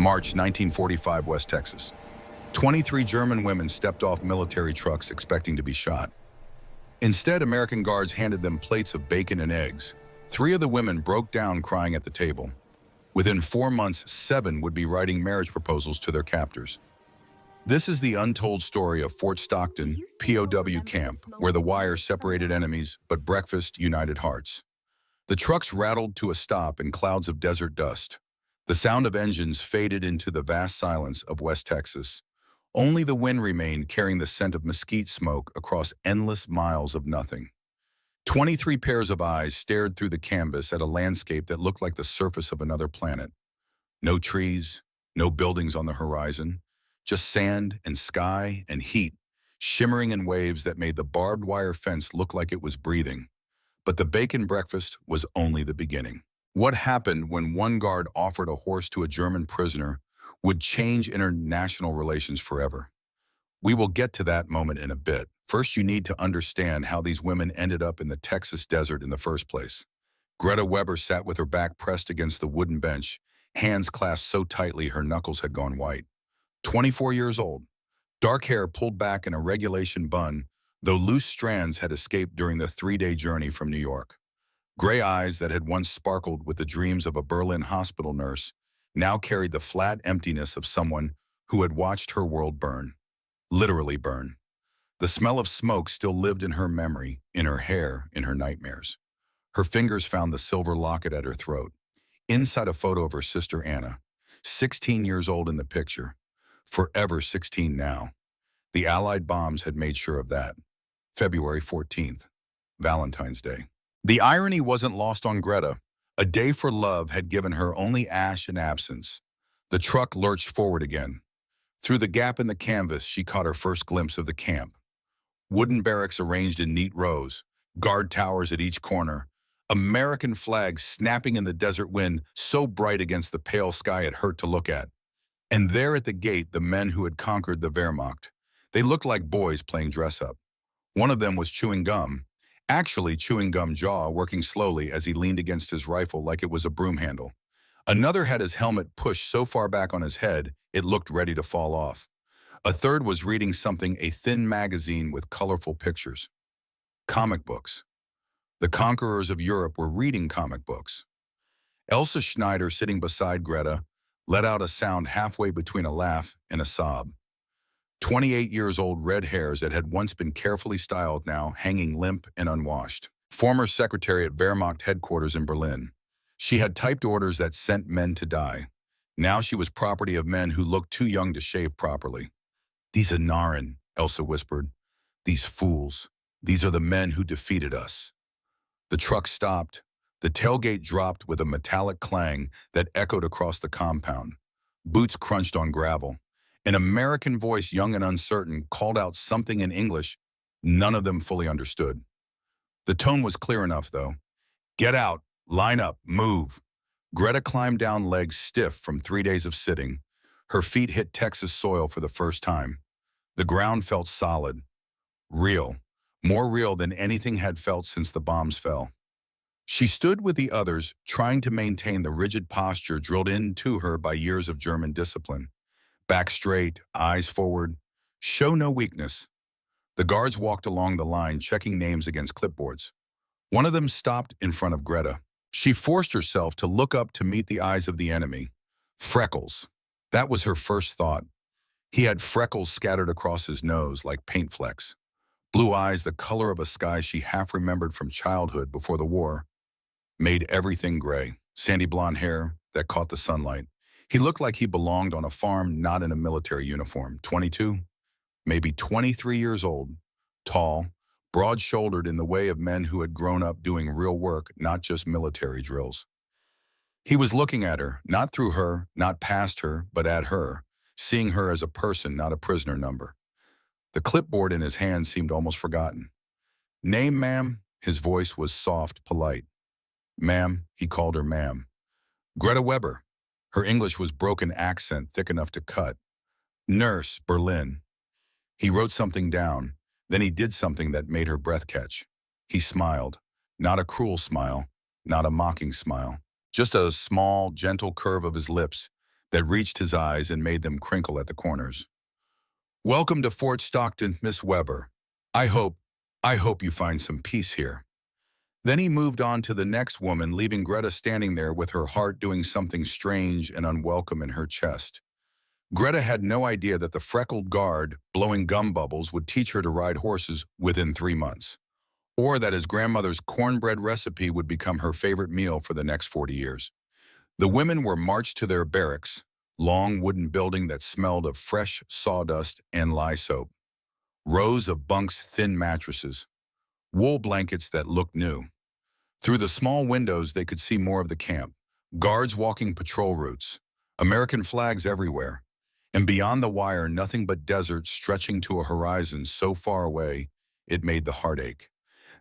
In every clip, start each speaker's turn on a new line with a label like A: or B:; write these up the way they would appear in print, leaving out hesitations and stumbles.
A: March 1945, West Texas. 23 German women stepped off military trucks expecting to be shot. Instead, American guards handed them plates of bacon and eggs. 3 of the women broke down crying at the table. Within 4 months, 7 would be writing marriage proposals to their captors. This is the untold story of Fort Stockton, POW camp, where the wire separated enemies, but breakfast united hearts. The trucks rattled to a stop in clouds of desert dust. The sound of engines faded into the vast silence of West Texas. Only the wind remained, carrying the scent of mesquite smoke across endless miles of nothing. 23 pairs of eyes stared through the canvas at a landscape that looked like the surface of another planet. No trees, no buildings on the horizon, just sand and sky and heat, shimmering in waves that made the barbed wire fence look like it was breathing. But the bacon breakfast was only the beginning. What happened when one guard offered a horse to a German prisoner would change international relations forever. We will get to that moment in a bit. First, you need to understand how these women ended up in the Texas desert in the first place. Greta Weber sat with her back pressed against the wooden bench, hands clasped so tightly her knuckles had gone white. 24 years old, dark hair pulled back in a regulation bun, though loose strands had escaped during the 3-day journey from New York. Gray eyes that had once sparkled with the dreams of a Berlin hospital nurse now carried the flat emptiness of someone who had watched her world burn. Literally burn. The smell of smoke still lived in her memory, in her hair, in her nightmares. Her fingers found the silver locket at her throat. Inside a photo of her sister Anna, 16 years old in the picture. Forever 16 now. The Allied bombs had made sure of that. February 14th, Valentine's Day. The irony wasn't lost on Greta. A day for love had given her only ash and absence. The truck lurched forward again. Through the gap in the canvas, she caught her first glimpse of the camp. Wooden barracks arranged in neat rows, guard towers at each corner, American flags snapping in the desert wind so bright against the pale sky it hurt to look at. And there at the gate, the men who had conquered the Wehrmacht. They looked like boys playing dress-up. One of them was chewing gum, actually chewing gum jaw, working slowly as he leaned against his rifle like it was a broom handle. Another had his helmet pushed so far back on his head, it looked ready to fall off. A third was reading something, a thin magazine with colorful pictures. Comic books. The conquerors of Europe were reading comic books. Elsa Schneider, sitting beside Greta, let out a sound halfway between a laugh and a sob. 28 years old, red hairs that had once been carefully styled now hanging limp and unwashed. Former secretary at Wehrmacht headquarters in Berlin. She had typed orders that sent men to die. Now she was property of men who looked too young to shave properly. These Anaren, Elsa whispered. These fools. These are the men who defeated us. The truck stopped. The tailgate dropped with a metallic clang that echoed across the compound. Boots crunched on gravel. An American voice, young and uncertain, called out something in English none of them fully understood. The tone was clear enough, though. Get out, line up, move. Greta climbed down, legs stiff from 3 days of sitting. Her feet hit Texas soil for the first time. The ground felt solid, real, more real than anything had felt since the bombs fell. She stood with the others, trying to maintain the rigid posture drilled into her by years of German discipline. Back straight, eyes forward. Show no weakness. The guards walked along the line, checking names against clipboards. One of them stopped in front of Greta. She forced herself to look up to meet the eyes of the enemy. Freckles. That was her first thought. He had freckles scattered across his nose like paint flecks. Blue eyes, the color of a sky she half remembered from childhood before the war, made everything gray. Sandy blonde hair that caught the sunlight. He looked like he belonged on a farm, not in a military uniform. 22, maybe 23 years old, tall, broad-shouldered in the way of men who had grown up doing real work, not just military drills. He was looking at her, not through her, not past her, but at her, seeing her as a person, not a prisoner number. The clipboard in his hand seemed almost forgotten. Name, ma'am? His voice was soft, polite. Ma'am, he called her ma'am. Greta Weber. Her English was broken accent thick enough to cut. Nurse, Berlin. He wrote something down, then he did something that made her breath catch. He smiled. Not a cruel smile, not a mocking smile. Just a small, gentle curve of his lips. that reached his eyes and made them crinkle at the corners. "Welcome to Fort Stockton, Miss Weber. I hope, I hope you find some peace here." Then he moved on to the next woman, leaving Greta standing there with her heart doing something strange and unwelcome in her chest. Greta had no idea that the freckled guard, blowing gum bubbles, would teach her to ride horses within 3 months, or that his grandmother's cornbread recipe would become her favorite meal for the next 40 years. The women were marched to their barracks, long wooden building that smelled of fresh sawdust and lye soap, rows of bunks, thin mattresses, wool blankets that looked new. Through the small windows, they could see more of the camp, guards walking patrol routes, American flags everywhere, and beyond the wire, nothing but desert stretching to a horizon so far away it made the heart ache.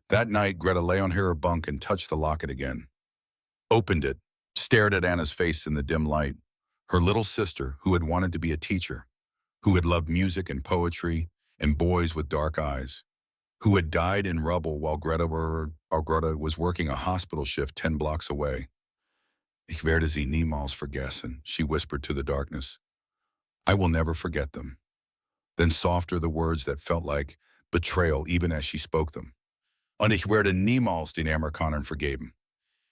A: That night, Greta lay on her bunk and touched the locket again. Opened it, stared at Anna's face in the dim light, her little sister who had wanted to be a teacher, who had loved music and poetry and boys with dark eyes, who had died in rubble while Greta was working a hospital shift 10 blocks away. "Ich werde sie niemals vergessen," she whispered to the darkness. "I will never forget them." Then softer the words that felt like betrayal even as she spoke them. "Und ich werde niemals den Amerikanern vergeben."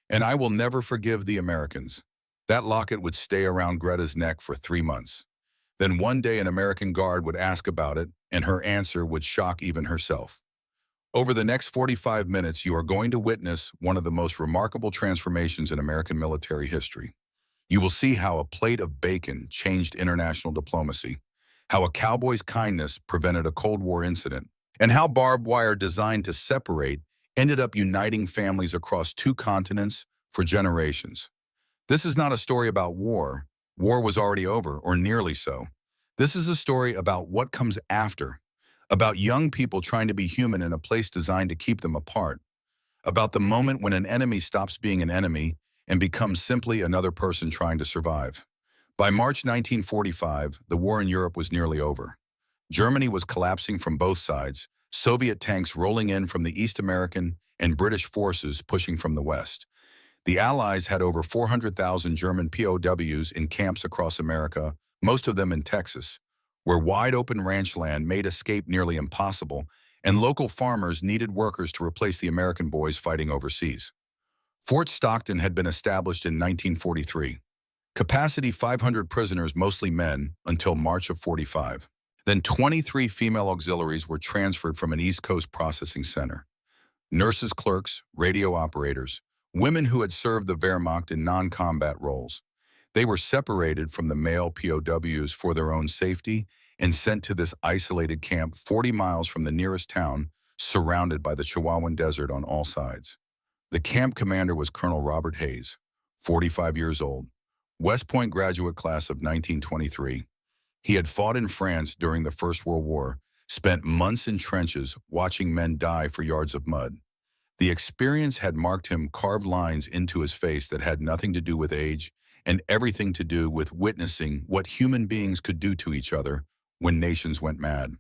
A: And I will never forgive the Americans. That locket would stay around Greta's neck for 3 months. Then one day an American guard would ask about it, and her answer would shock even herself. Over the next 45 minutes, you are going to witness one of the most remarkable transformations in American military history. You will see how a plate of bacon changed international diplomacy, how a cowboy's kindness prevented a Cold War incident, and how barbed wire designed to separate ended up uniting families across 2 continents for generations. This is not a story about war. War was already over, or nearly so. This is a story about what comes after, about young people trying to be human in a place designed to keep them apart, about the moment when an enemy stops being an enemy and becomes simply another person trying to survive. By March 1945, the war in Europe was nearly over. Germany was collapsing from both sides, Soviet tanks rolling in from the East American and British forces pushing from the West. The Allies had over 400,000 German POWs in camps across America, most of them in Texas, where wide-open ranch land made escape nearly impossible, and local farmers needed workers to replace the American boys fighting overseas. Fort Stockton had been established in 1943. Capacity 500 prisoners, mostly men, until March of 45. Then 23 female auxiliaries were transferred from an East Coast processing center. Nurses, clerks, radio operators, women who had served the Wehrmacht in non-combat roles. They were separated from the male POWs for their own safety and sent to this isolated camp 40 miles from the nearest town, surrounded by the Chihuahuan Desert on all sides. The camp commander was Colonel Robert Hayes, 45 years old, West Point graduate class of 1923. He had fought in France during the First World War, spent months in trenches watching men die for yards of mud. The experience had marked him carved lines into his face that had nothing to do with age and everything to do with witnessing what human beings could do to each other when nations went mad.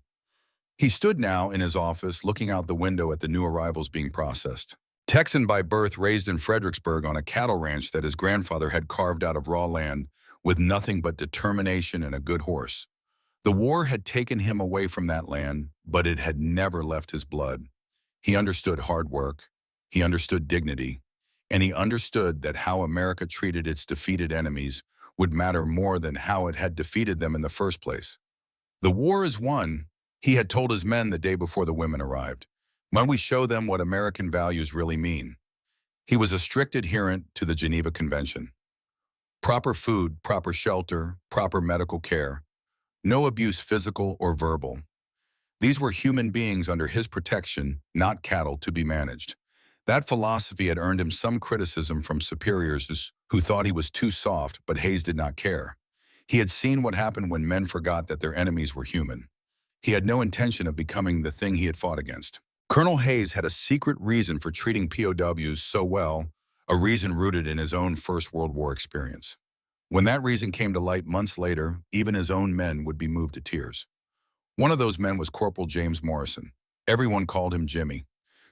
A: He stood now in his office looking out the window at the new arrivals being processed. Texan by birth, raised in Fredericksburg on a cattle ranch that his grandfather had carved out of raw land with nothing but determination and a good horse. The war had taken him away from that land, but it had never left his blood. He understood hard work, he understood dignity, and he understood that how America treated its defeated enemies would matter more than how it had defeated them in the first place. "The war is won," he had told his men the day before the women arrived, "when we show them what American values really mean." He was a strict adherent to the Geneva Convention. Proper food, proper shelter, proper medical care. No abuse, physical or verbal. These were human beings under his protection, not cattle to be managed. That philosophy had earned him some criticism from superiors who thought he was too soft, but Hayes did not care. He had seen what happened when men forgot that their enemies were human. He had no intention of becoming the thing he had fought against. Colonel Hayes had a secret reason for treating POWs so well, a reason rooted in his own First World War experience. When that reason came to light months later, even his own men would be moved to tears. One of those men was Corporal James Morrison. Everyone called him Jimmy.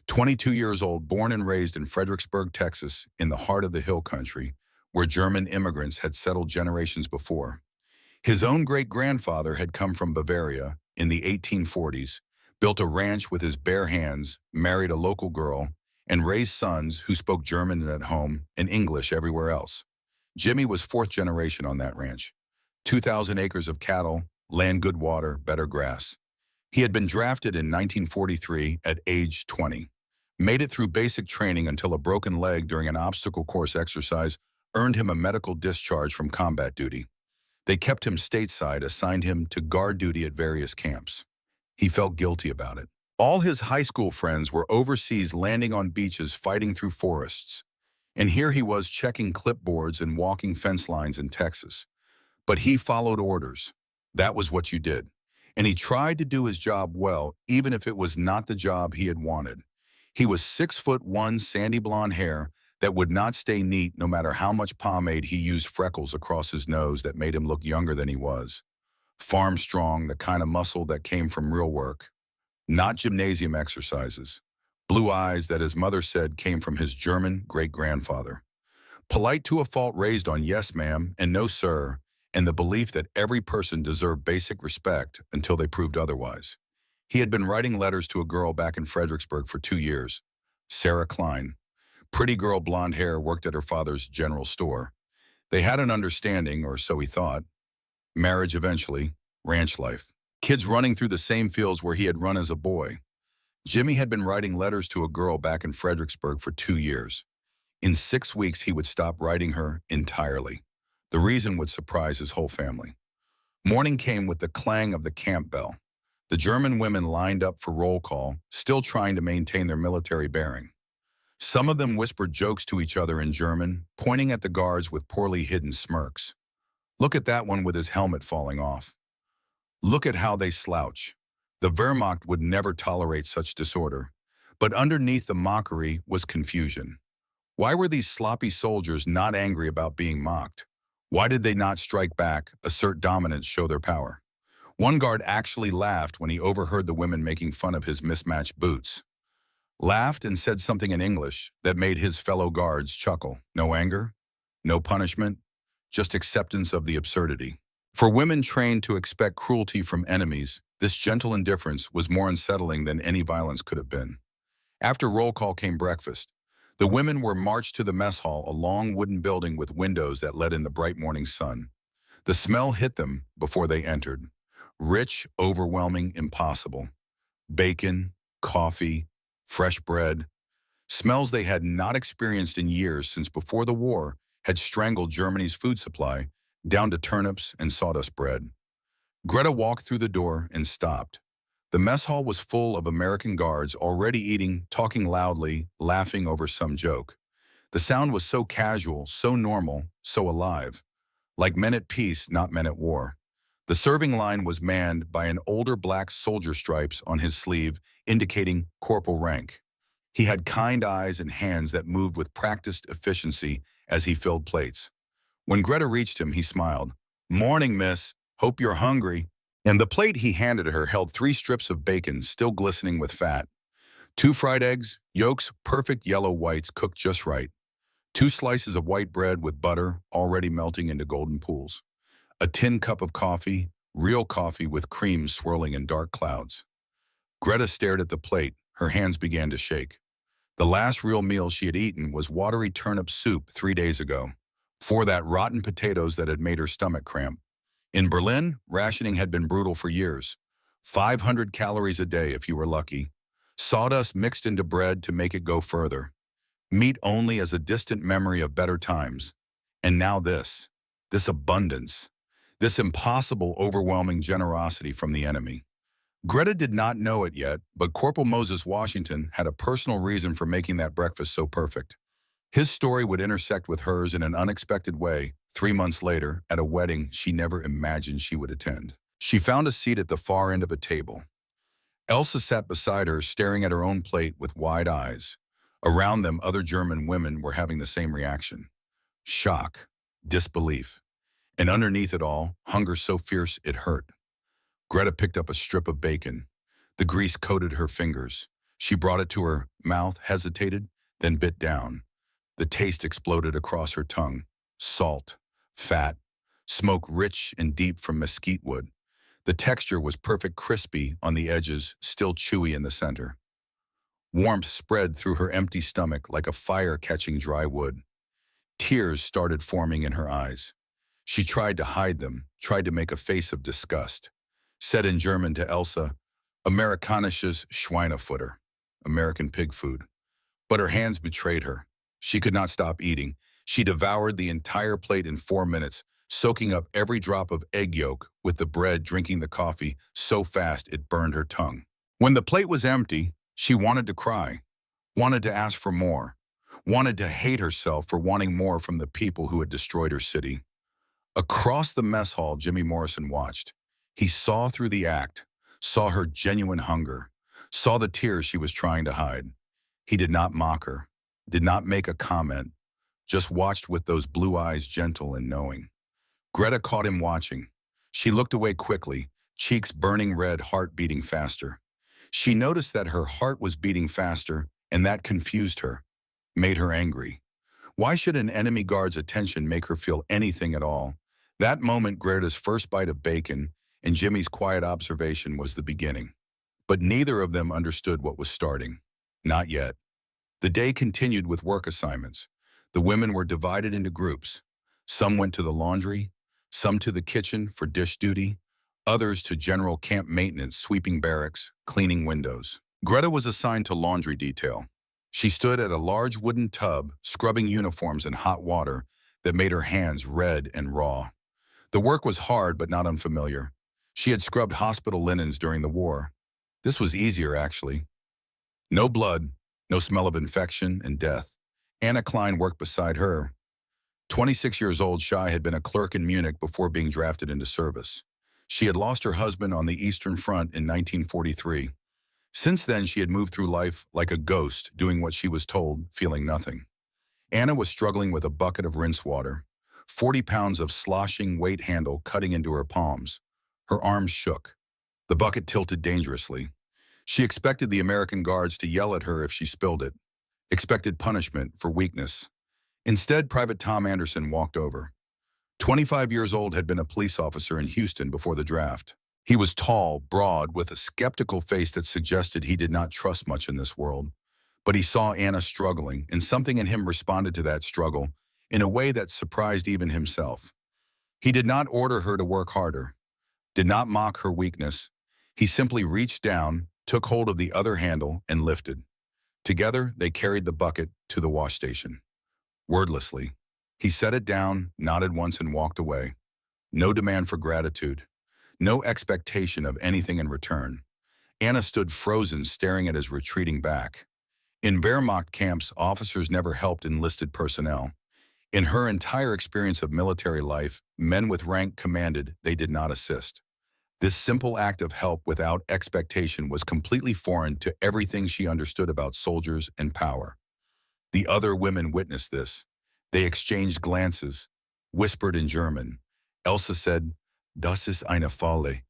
A: 22 years old, born and raised in Fredericksburg, Texas, in the heart of the hill country, where German immigrants had settled generations before. His own great-grandfather had come from Bavaria in the 1840s, built a ranch with his bare hands, married a local girl, and raised sons who spoke German at home and English everywhere else. Jimmy was fourth generation on that ranch. 2,000 acres of cattle, land, good water, better grass. He had been drafted in 1943 at age 20. Made it through basic training until a broken leg during an obstacle course exercise earned him a medical discharge from combat duty. They kept him stateside, assigned him to guard duty at various camps. He felt guilty about it. All his high school friends were overseas, landing on beaches, fighting through forests. And here he was checking clipboards and walking fence lines in Texas. But he followed orders. That was what you did. And he tried to do his job well, even if it was not the job he had wanted. He was 6'1", sandy blonde hair that would not stay neat no matter how much pomade he used, freckles across his nose that made him look younger than he was. Farm strong, the kind of muscle that came from real work, not gymnasium exercises. Blue eyes that his mother said came from his German great-grandfather. Polite to a fault, raised on yes ma'am and no sir, and the belief that every person deserved basic respect until they proved otherwise. He had been writing letters to a girl back in Fredericksburg for 2 years, Sarah Klein. Pretty girl, blonde hair, worked at her father's general store. They had an understanding, or so he thought. Marriage eventually, ranch life. Kids running through the same fields where he had run as a boy. Jimmy had been writing letters to a girl back in Fredericksburg for 2 years. In 6 weeks, he would stop writing her entirely. The reason would surprise his whole family. Morning came with the clang of the camp bell. The German women lined up for roll call, still trying to maintain their military bearing. Some of them whispered jokes to each other in German, pointing at the guards with poorly hidden smirks. Look at that one with his helmet falling off. Look at how they slouch. The Wehrmacht would never tolerate such disorder. But underneath the mockery was confusion. Why were these sloppy soldiers not angry about being mocked? Why did they not strike back, assert dominance, show their power? One guard actually laughed when he overheard the women making fun of his mismatched boots. Laughed and said something in English that made his fellow guards chuckle. No anger, no punishment, just acceptance of the absurdity. For women trained to expect cruelty from enemies, this gentle indifference was more unsettling than any violence could have been. After roll call came breakfast. The women were marched to the mess hall, a long wooden building with windows that let in the bright morning sun. The smell hit them before they entered. Rich, overwhelming, impossible. Bacon, coffee, fresh bread. Smells they had not experienced in years, since before the war had strangled Germany's food supply, down to turnips and sawdust bread. Greta walked through the door and stopped. The mess hall was full of American guards already eating, talking loudly, laughing over some joke. The sound was so casual, so normal, so alive. Like men at peace, not men at war. The serving line was manned by an older black soldier, stripes on his sleeve indicating corporal rank. He had kind eyes and hands that moved with practiced efficiency as he filled plates. When Greta reached him, he smiled. "Morning, miss. Hope you're hungry." And the plate he handed her held 3 strips of bacon, still glistening with fat. 2 fried eggs, yolks perfect yellow whites cooked just right. 2 slices of white bread with butter already melting into golden pools. A tin cup of coffee, real coffee with cream swirling in dark clouds. Greta stared at the plate. Her hands began to shake. The last real meal she had eaten was watery turnip soup 3 days ago. For that, rotten potatoes that had made her stomach cramp. In Berlin, rationing had been brutal for years. 500 calories a day if you were lucky. Sawdust mixed into bread to make it go further. Meat only as a distant memory of better times. And now this abundance. This impossible, overwhelming generosity from the enemy. Greta did not know it yet, but Corporal Moses Washington had a personal reason for making that breakfast so perfect. His story would intersect with hers in an unexpected way 3 months later at a wedding she never imagined she would attend. She found a seat at the far end of a table. Elsa sat beside her, staring at her own plate with wide eyes. Around them, other German women were having the same reaction. Shock, disbelief, and underneath it all, hunger so fierce it hurt. Greta picked up a strip of bacon. The grease coated her fingers. She brought it to her mouth, hesitated, then bit down. The taste exploded across her tongue. salt, fat, smoke rich and deep from mesquite wood. The texture was perfect, crispy on the edges, still chewy in the center. Warmth spread through her empty stomach like a fire catching dry wood. Tears started forming in her eyes. She tried to hide them, tried to make a face of disgust. Said in German to Elsa, Amerikanisches Schweinefutter, American pig food. But her hands betrayed her. She could not stop eating. She devoured the entire plate in 4 minutes, soaking up every drop of egg yolk with the bread, drinking the coffee so fast it burned her tongue. When the plate was empty, she wanted to cry, wanted to ask for more, wanted to hate herself for wanting more from the people who had destroyed her city. Across the mess hall, Jimmy Morrison watched. He saw through the act, saw her genuine hunger, saw the tears she was trying to hide. He did not mock her, did not make a comment, just watched with those blue eyes, gentle and knowing. Greta caught him watching. She looked away quickly, cheeks burning red, heart beating faster. She noticed that her heart was beating faster, and that confused her, made her angry. Why should an enemy guard's attention make her feel anything at all? That moment, Greta's first bite of bacon and Jimmy's quiet observation was the beginning. But neither of them understood what was starting. Not yet. The day continued with work assignments. The women were divided into groups. Some went to the laundry, some to the kitchen for dish duty, others to general camp maintenance, sweeping barracks, cleaning windows. Greta was assigned to laundry detail. She stood at a large wooden tub, scrubbing uniforms in hot water that made her hands red and raw. The work was hard but not unfamiliar. She had scrubbed hospital linens during the war. This was easier, actually. No blood, no smell of infection and death. Anna Klein worked beside her. 26 years old, Shai had been a clerk in Munich before being drafted into service. She had lost her husband on the Eastern Front in 1943. Since then, she had moved through life like a ghost, doing what she was told, feeling nothing. Anna was struggling with a bucket of rinse water, 40 pounds of sloshing weight handle cutting into her palms. Her arms shook. The bucket tilted dangerously. She expected the American guards to yell at her if she spilled it, expected punishment for weakness. Instead, Private Tom Anderson walked over. 25 years old, had been a police officer in Houston before the draft. He was tall, broad, with a skeptical face that suggested he did not trust much in this world. But he saw Anna struggling, and something in him responded to that struggle in a way that surprised even himself. He did not order her to work harder, did not mock her weakness. He simply reached down, took hold of the other handle, and lifted. Together, they carried the bucket to the wash station. Wordlessly, he set it down, nodded once, and walked away. No demand for gratitude, no expectation of anything in return. Anna stood frozen, staring at his retreating back. In Wehrmacht camps, officers never helped enlisted personnel. In her entire experience of military life, men with rank commanded, they did not assist. This simple act of help without expectation was completely foreign to everything she understood about soldiers and power. The other women witnessed this. They exchanged glances, whispered in German. Elsa said, "Das ist eine Falle."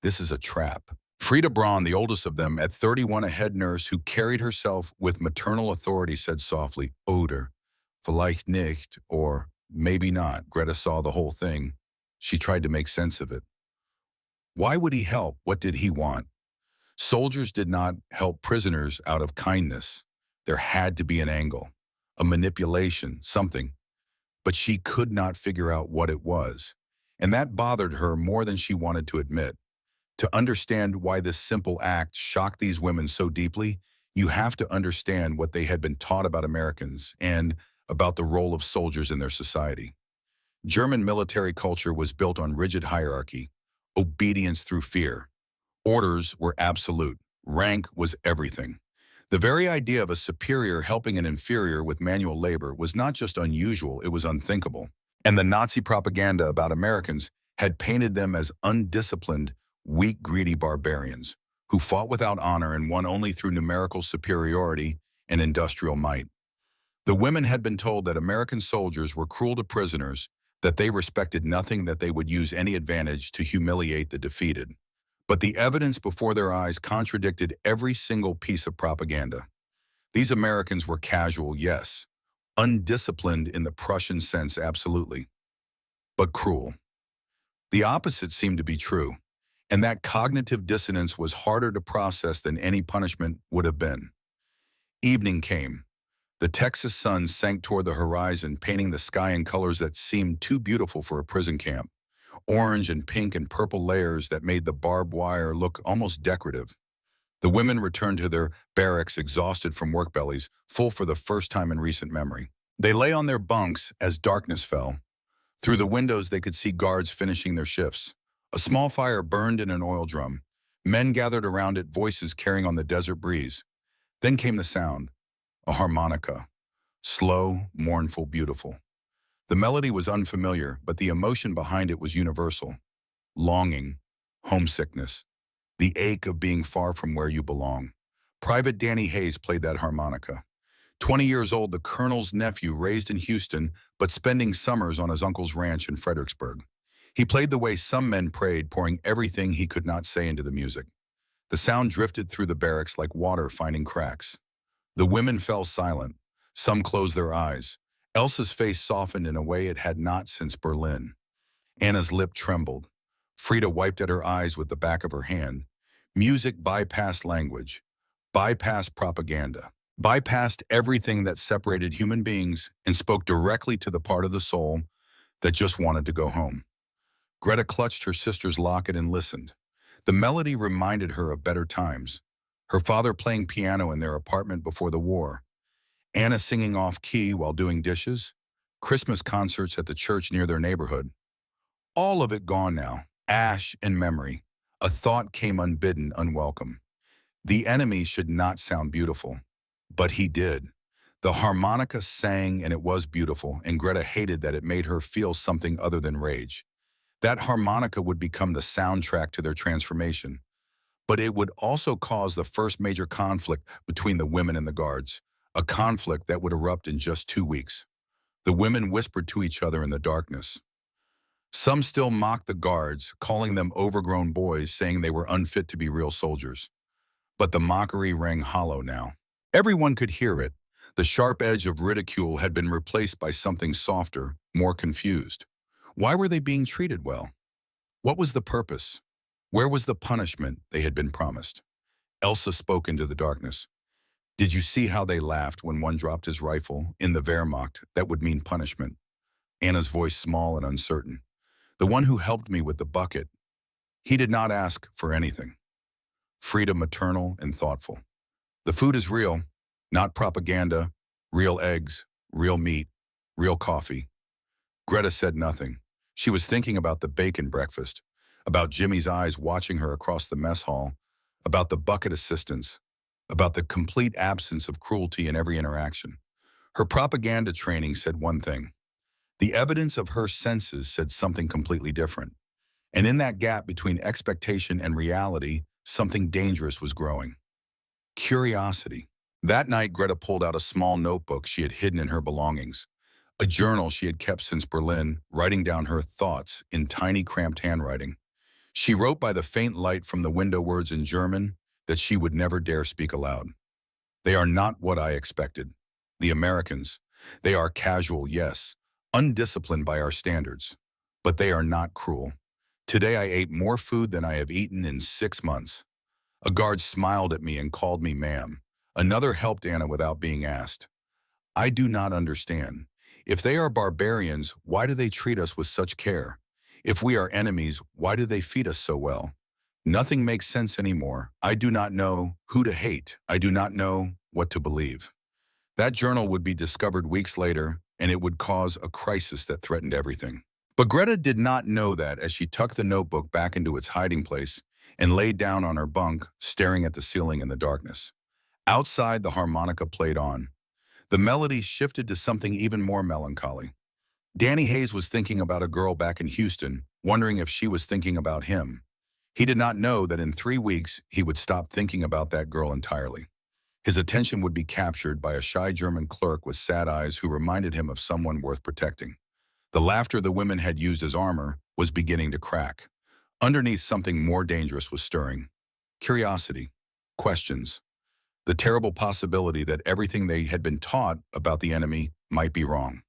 A: This is a trap. Frieda Braun, the oldest of them, at 31, a head nurse who carried herself with maternal authority, said softly, "Oder, vielleicht nicht," or maybe not. Greta saw the whole thing. She tried to make sense of it. Why would he help? What did he want? Soldiers did not help prisoners out of kindness. There had to be an angle, a manipulation, something. But she could not figure out what it was. And that bothered her more than she wanted to admit. To understand why this simple act shocked these women so deeply, you have to understand what they had been taught about Americans and about the role of soldiers in their society. German military culture was built on rigid hierarchy, obedience through fear. Orders were absolute. Rank was everything. The very idea of a superior helping an inferior with manual labor was not just unusual, it was unthinkable. And the Nazi propaganda about Americans had painted them as undisciplined, weak, greedy barbarians who fought without honor and won only through numerical superiority and industrial might. The women had been told that American soldiers were cruel to prisoners, that they respected nothing, that they would use any advantage to humiliate the defeated. But the evidence before their eyes contradicted every single piece of propaganda. These Americans were casual, yes, Undisciplined in the Prussian sense, absolutely, but cruel. The opposite seemed to be true, and that cognitive dissonance was harder to process than any punishment would have been. Evening came. The Texas sun sank toward the horizon, painting the sky in colors that seemed too beautiful for a prison camp. Orange and pink and purple layers that made the barbed wire look almost decorative. The women returned to their barracks exhausted from work bellies, full for the first time in recent memory. They lay on their bunks as darkness fell. Through the windows they could see guards finishing their shifts. A small fire burned in an oil drum. Men gathered around it, voices carrying on the desert breeze. Then came the sound, a harmonica. Slow, mournful, beautiful. The melody was unfamiliar, but the emotion behind it was universal. Longing, homesickness, the ache of being far from where you belong. Private Danny Hayes played that harmonica. 20 years old, the colonel's nephew, raised in Houston, but spending summers on his uncle's ranch in Fredericksburg. He played the way some men prayed, pouring everything he could not say into the music. The sound drifted through the barracks like water finding cracks. The women fell silent. Some closed their eyes. Elsa's face softened in a way it had not since Berlin. Anna's lip trembled. Frida wiped at her eyes with the back of her hand. Music bypassed language, bypassed propaganda, bypassed everything that separated human beings and spoke directly to the part of the soul that just wanted to go home. Greta clutched her sister's locket and listened. The melody reminded her of better times. Her father playing piano in their apartment before the war. Anna singing off-key while doing dishes. Christmas concerts at the church near their neighborhood. All of it gone now. Ash and memory. A thought came unbidden, unwelcome. The enemy should not sound beautiful. But he did. The harmonica sang and it was beautiful, and Greta hated that it made her feel something other than rage. That harmonica would become the soundtrack to their transformation. But it would also cause the first major conflict between the women and the guards, a conflict that would erupt in just 2 weeks. The women whispered to each other in the darkness. Some still mocked the guards, calling them overgrown boys, saying they were unfit to be real soldiers. But the mockery rang hollow now. Everyone could hear it. The sharp edge of ridicule had been replaced by something softer, more confused. Why were they being treated well? What was the purpose? Where was the punishment they had been promised? Elsa spoke into the darkness. Did you see how they laughed when one dropped his rifle? In the Wehrmacht, that would mean punishment. Anna's voice small and uncertain. The one who helped me with the bucket. He did not ask for anything. Frida maternal and thoughtful. The food is real, not propaganda, real eggs, real meat, real coffee. Greta said nothing. She was thinking about the bacon breakfast, about Jimmy's eyes watching her across the mess hall, about the bucket assistants, about the complete absence of cruelty in every interaction. Her propaganda training said one thing. The evidence of her senses said something completely different. And in that gap between expectation and reality, something dangerous was growing. Curiosity. That night, Greta pulled out a small notebook she had hidden in her belongings, a journal she had kept since Berlin, writing down her thoughts in tiny, cramped handwriting. She wrote by the faint light from the window words in German that she would never dare speak aloud. They are not what I expected. The Americans. They are casual, yes, undisciplined by our standards. But they are not cruel. Today I ate more food than I have eaten in 6 months. A guard smiled at me and called me ma'am. Another helped Anna without being asked. I do not understand. If they are barbarians, why do they treat us with such care? If we are enemies, why do they feed us so well? Nothing makes sense anymore. I do not know who to hate. I do not know what to believe. That journal would be discovered weeks later, and it would cause a crisis that threatened everything. But Greta did not know that as she tucked the notebook back into its hiding place and laid down on her bunk, staring at the ceiling in the darkness. Outside, the harmonica played on. The melody shifted to something even more melancholy. Danny Hayes was thinking about a girl back in Houston, wondering if she was thinking about him. He did not know that in 3 weeks, he would stop thinking about that girl entirely. His attention would be captured by a shy German clerk with sad eyes who reminded him of someone worth protecting. The laughter the women had used as armor was beginning to crack. Underneath, something more dangerous was stirring. Curiosity, questions, the terrible possibility that everything they had been taught about the enemy might be wrong.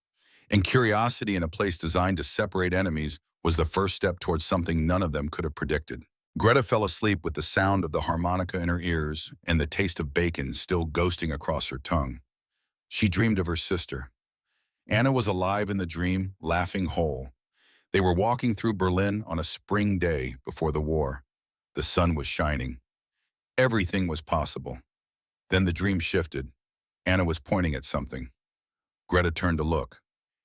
A: And curiosity in a place designed to separate enemies was the first step towards something none of them could have predicted. Greta fell asleep with the sound of the harmonica in her ears and the taste of bacon still ghosting across her tongue. She dreamed of her sister. Anna was alive in the dream, laughing whole. They were walking through Berlin on a spring day before the war. The sun was shining. Everything was possible. Then the dream shifted. Anna was pointing at something. Greta turned to look.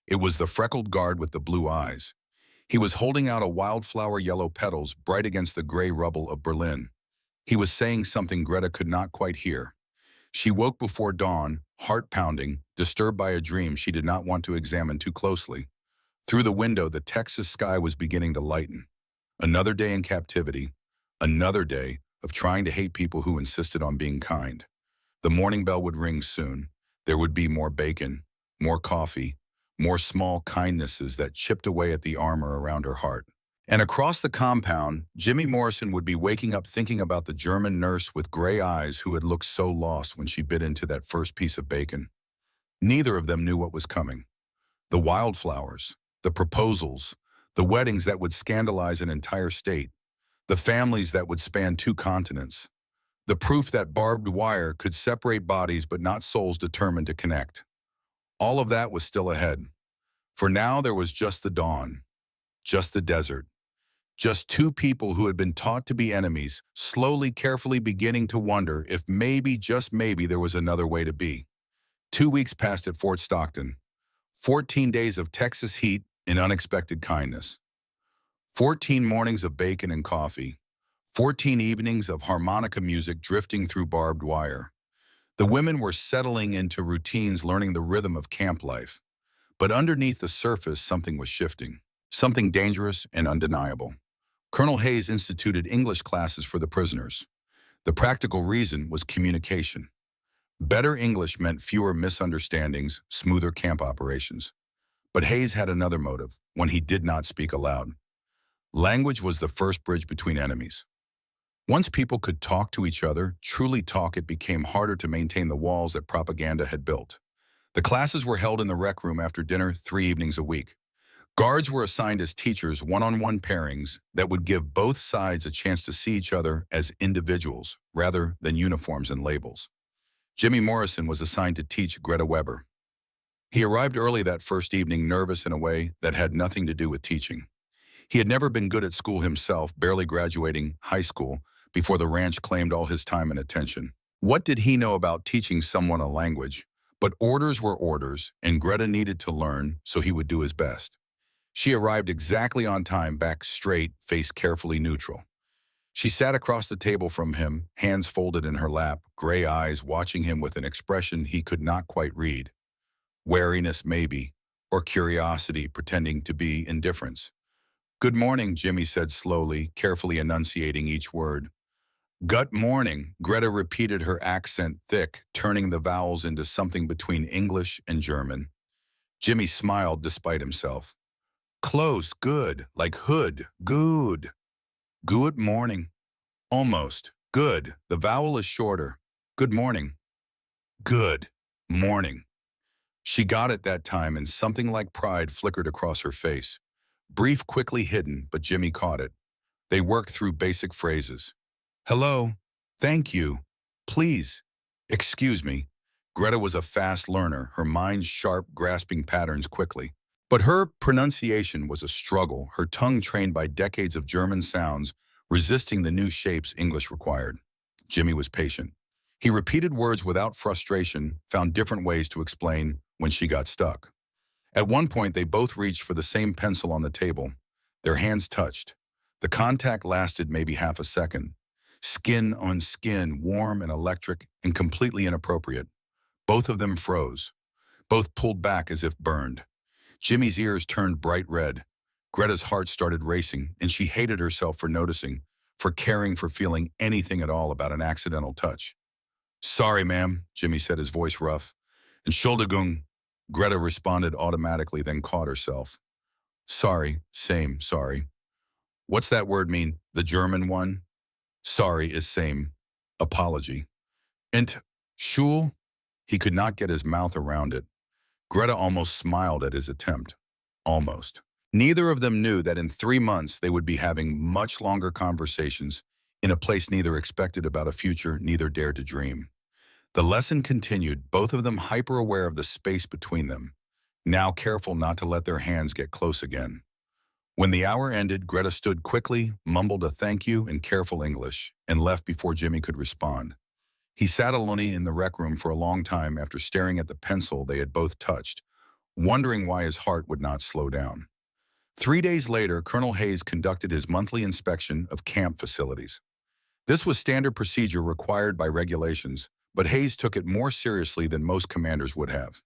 A: It was the freckled guard with the blue eyes. He was holding out a wildflower yellow petals bright against the gray rubble of Berlin. He was saying something Greta could not quite hear. She woke before dawn, heart pounding, disturbed by a dream she did not want to examine too closely. Through the window, the Texas sky was beginning to lighten. Another day in captivity, another day of trying to hate people who insisted on being kind. The morning bell would ring soon. There would be more bacon, more coffee, more small kindnesses that chipped away at the armor around her heart. And across the compound, Jimmy Morrison would be waking up thinking about the German nurse with gray eyes who had looked so lost when she bit into that first piece of bacon. Neither of them knew what was coming. The wildflowers, the proposals, the weddings that would scandalize an entire state, the families that would span 2 continents, the proof that barbed wire could separate bodies but not souls determined to connect. All of that was still ahead. For now, there was just the dawn, just the desert, just 2 people who had been taught to be enemies, slowly, carefully beginning to wonder if maybe, just maybe, there was another way to be. 2 weeks passed at Fort Stockton. 14 days of Texas heat and unexpected kindness. 14 mornings of bacon and coffee. 14 evenings of harmonica music drifting through barbed wire. The women were settling into routines, learning the rhythm of camp life. But underneath the surface, something was shifting. Something dangerous and undeniable. Colonel Hayes instituted English classes for the prisoners. The practical reason was communication. Better English meant fewer misunderstandings, smoother camp operations. But Hayes had another motive, one he did not speak aloud. Language was the first bridge between enemies. Once people could talk to each other, truly talk, it became harder to maintain the walls that propaganda had built. The classes were held in the rec room after dinner 3 evenings a week. Guards were assigned as teachers, one-on-one pairings that would give both sides a chance to see each other as individuals rather than uniforms and labels. Jimmy Morrison was assigned to teach Greta Weber. He arrived early that first evening, nervous in a way that had nothing to do with teaching. He had never been good at school himself, barely graduating high school before the ranch claimed all his time and attention. What did he know about teaching someone a language? But orders were orders, and Greta needed to learn, so he would do his best. She arrived exactly on time, back straight, face carefully neutral. She sat across the table from him, hands folded in her lap, gray eyes watching him with an expression he could not quite read. Wariness, maybe, or curiosity pretending to be indifference. "Good morning," Jimmy said slowly, carefully enunciating each word. "Gut morning," Greta repeated, her accent thick, turning the vowels into something between English and German. Jimmy smiled despite himself. "Close, good, like hood, good. Good morning. Almost, good, the vowel is shorter. Good morning. Good morning." She got it that time, and something like pride flickered across her face. Brief, quickly hidden, but Jimmy caught it. They worked through basic phrases. "Hello. Thank you. Please. Excuse me." Greta was a fast learner, her mind sharp, grasping patterns quickly. But her pronunciation was a struggle, her tongue trained by decades of German sounds, resisting the new shapes English required. Jimmy was patient. He repeated words without frustration, found different ways to explain when she got stuck. At one point, they both reached for the same pencil on the table. Their hands touched. The contact lasted maybe half a second. Skin on skin, warm and electric, and completely inappropriate. Both of them froze. Both pulled back as if burned. Jimmy's ears turned bright red. Greta's heart started racing, and she hated herself for noticing, for caring, for feeling anything at all about an accidental touch. "Sorry, ma'am," Jimmy said, his voice rough. "Entschuldigung," Greta responded automatically, then caught herself. "Sorry, same, sorry." "What's that word mean? The German one?" "Sorry is same. Apology." "Schul?" He could not get his mouth around it. Greta almost smiled at his attempt. Almost. Neither of them knew that in 3 months they would be having much longer conversations in a place neither expected about a future neither dared to dream. The lesson continued, both of them hyper-aware of the space between them, now careful not to let their hands get close again. When the hour ended, Greta stood quickly, mumbled a thank you in careful English, and left before Jimmy could respond. He sat alone in the rec room for a long time after staring at the pencil they had both touched, wondering why his heart would not slow down. 3 days later, Colonel Hayes conducted his monthly inspection of camp facilities. This was standard procedure required by regulations, but Hayes took it more seriously than most commanders would have.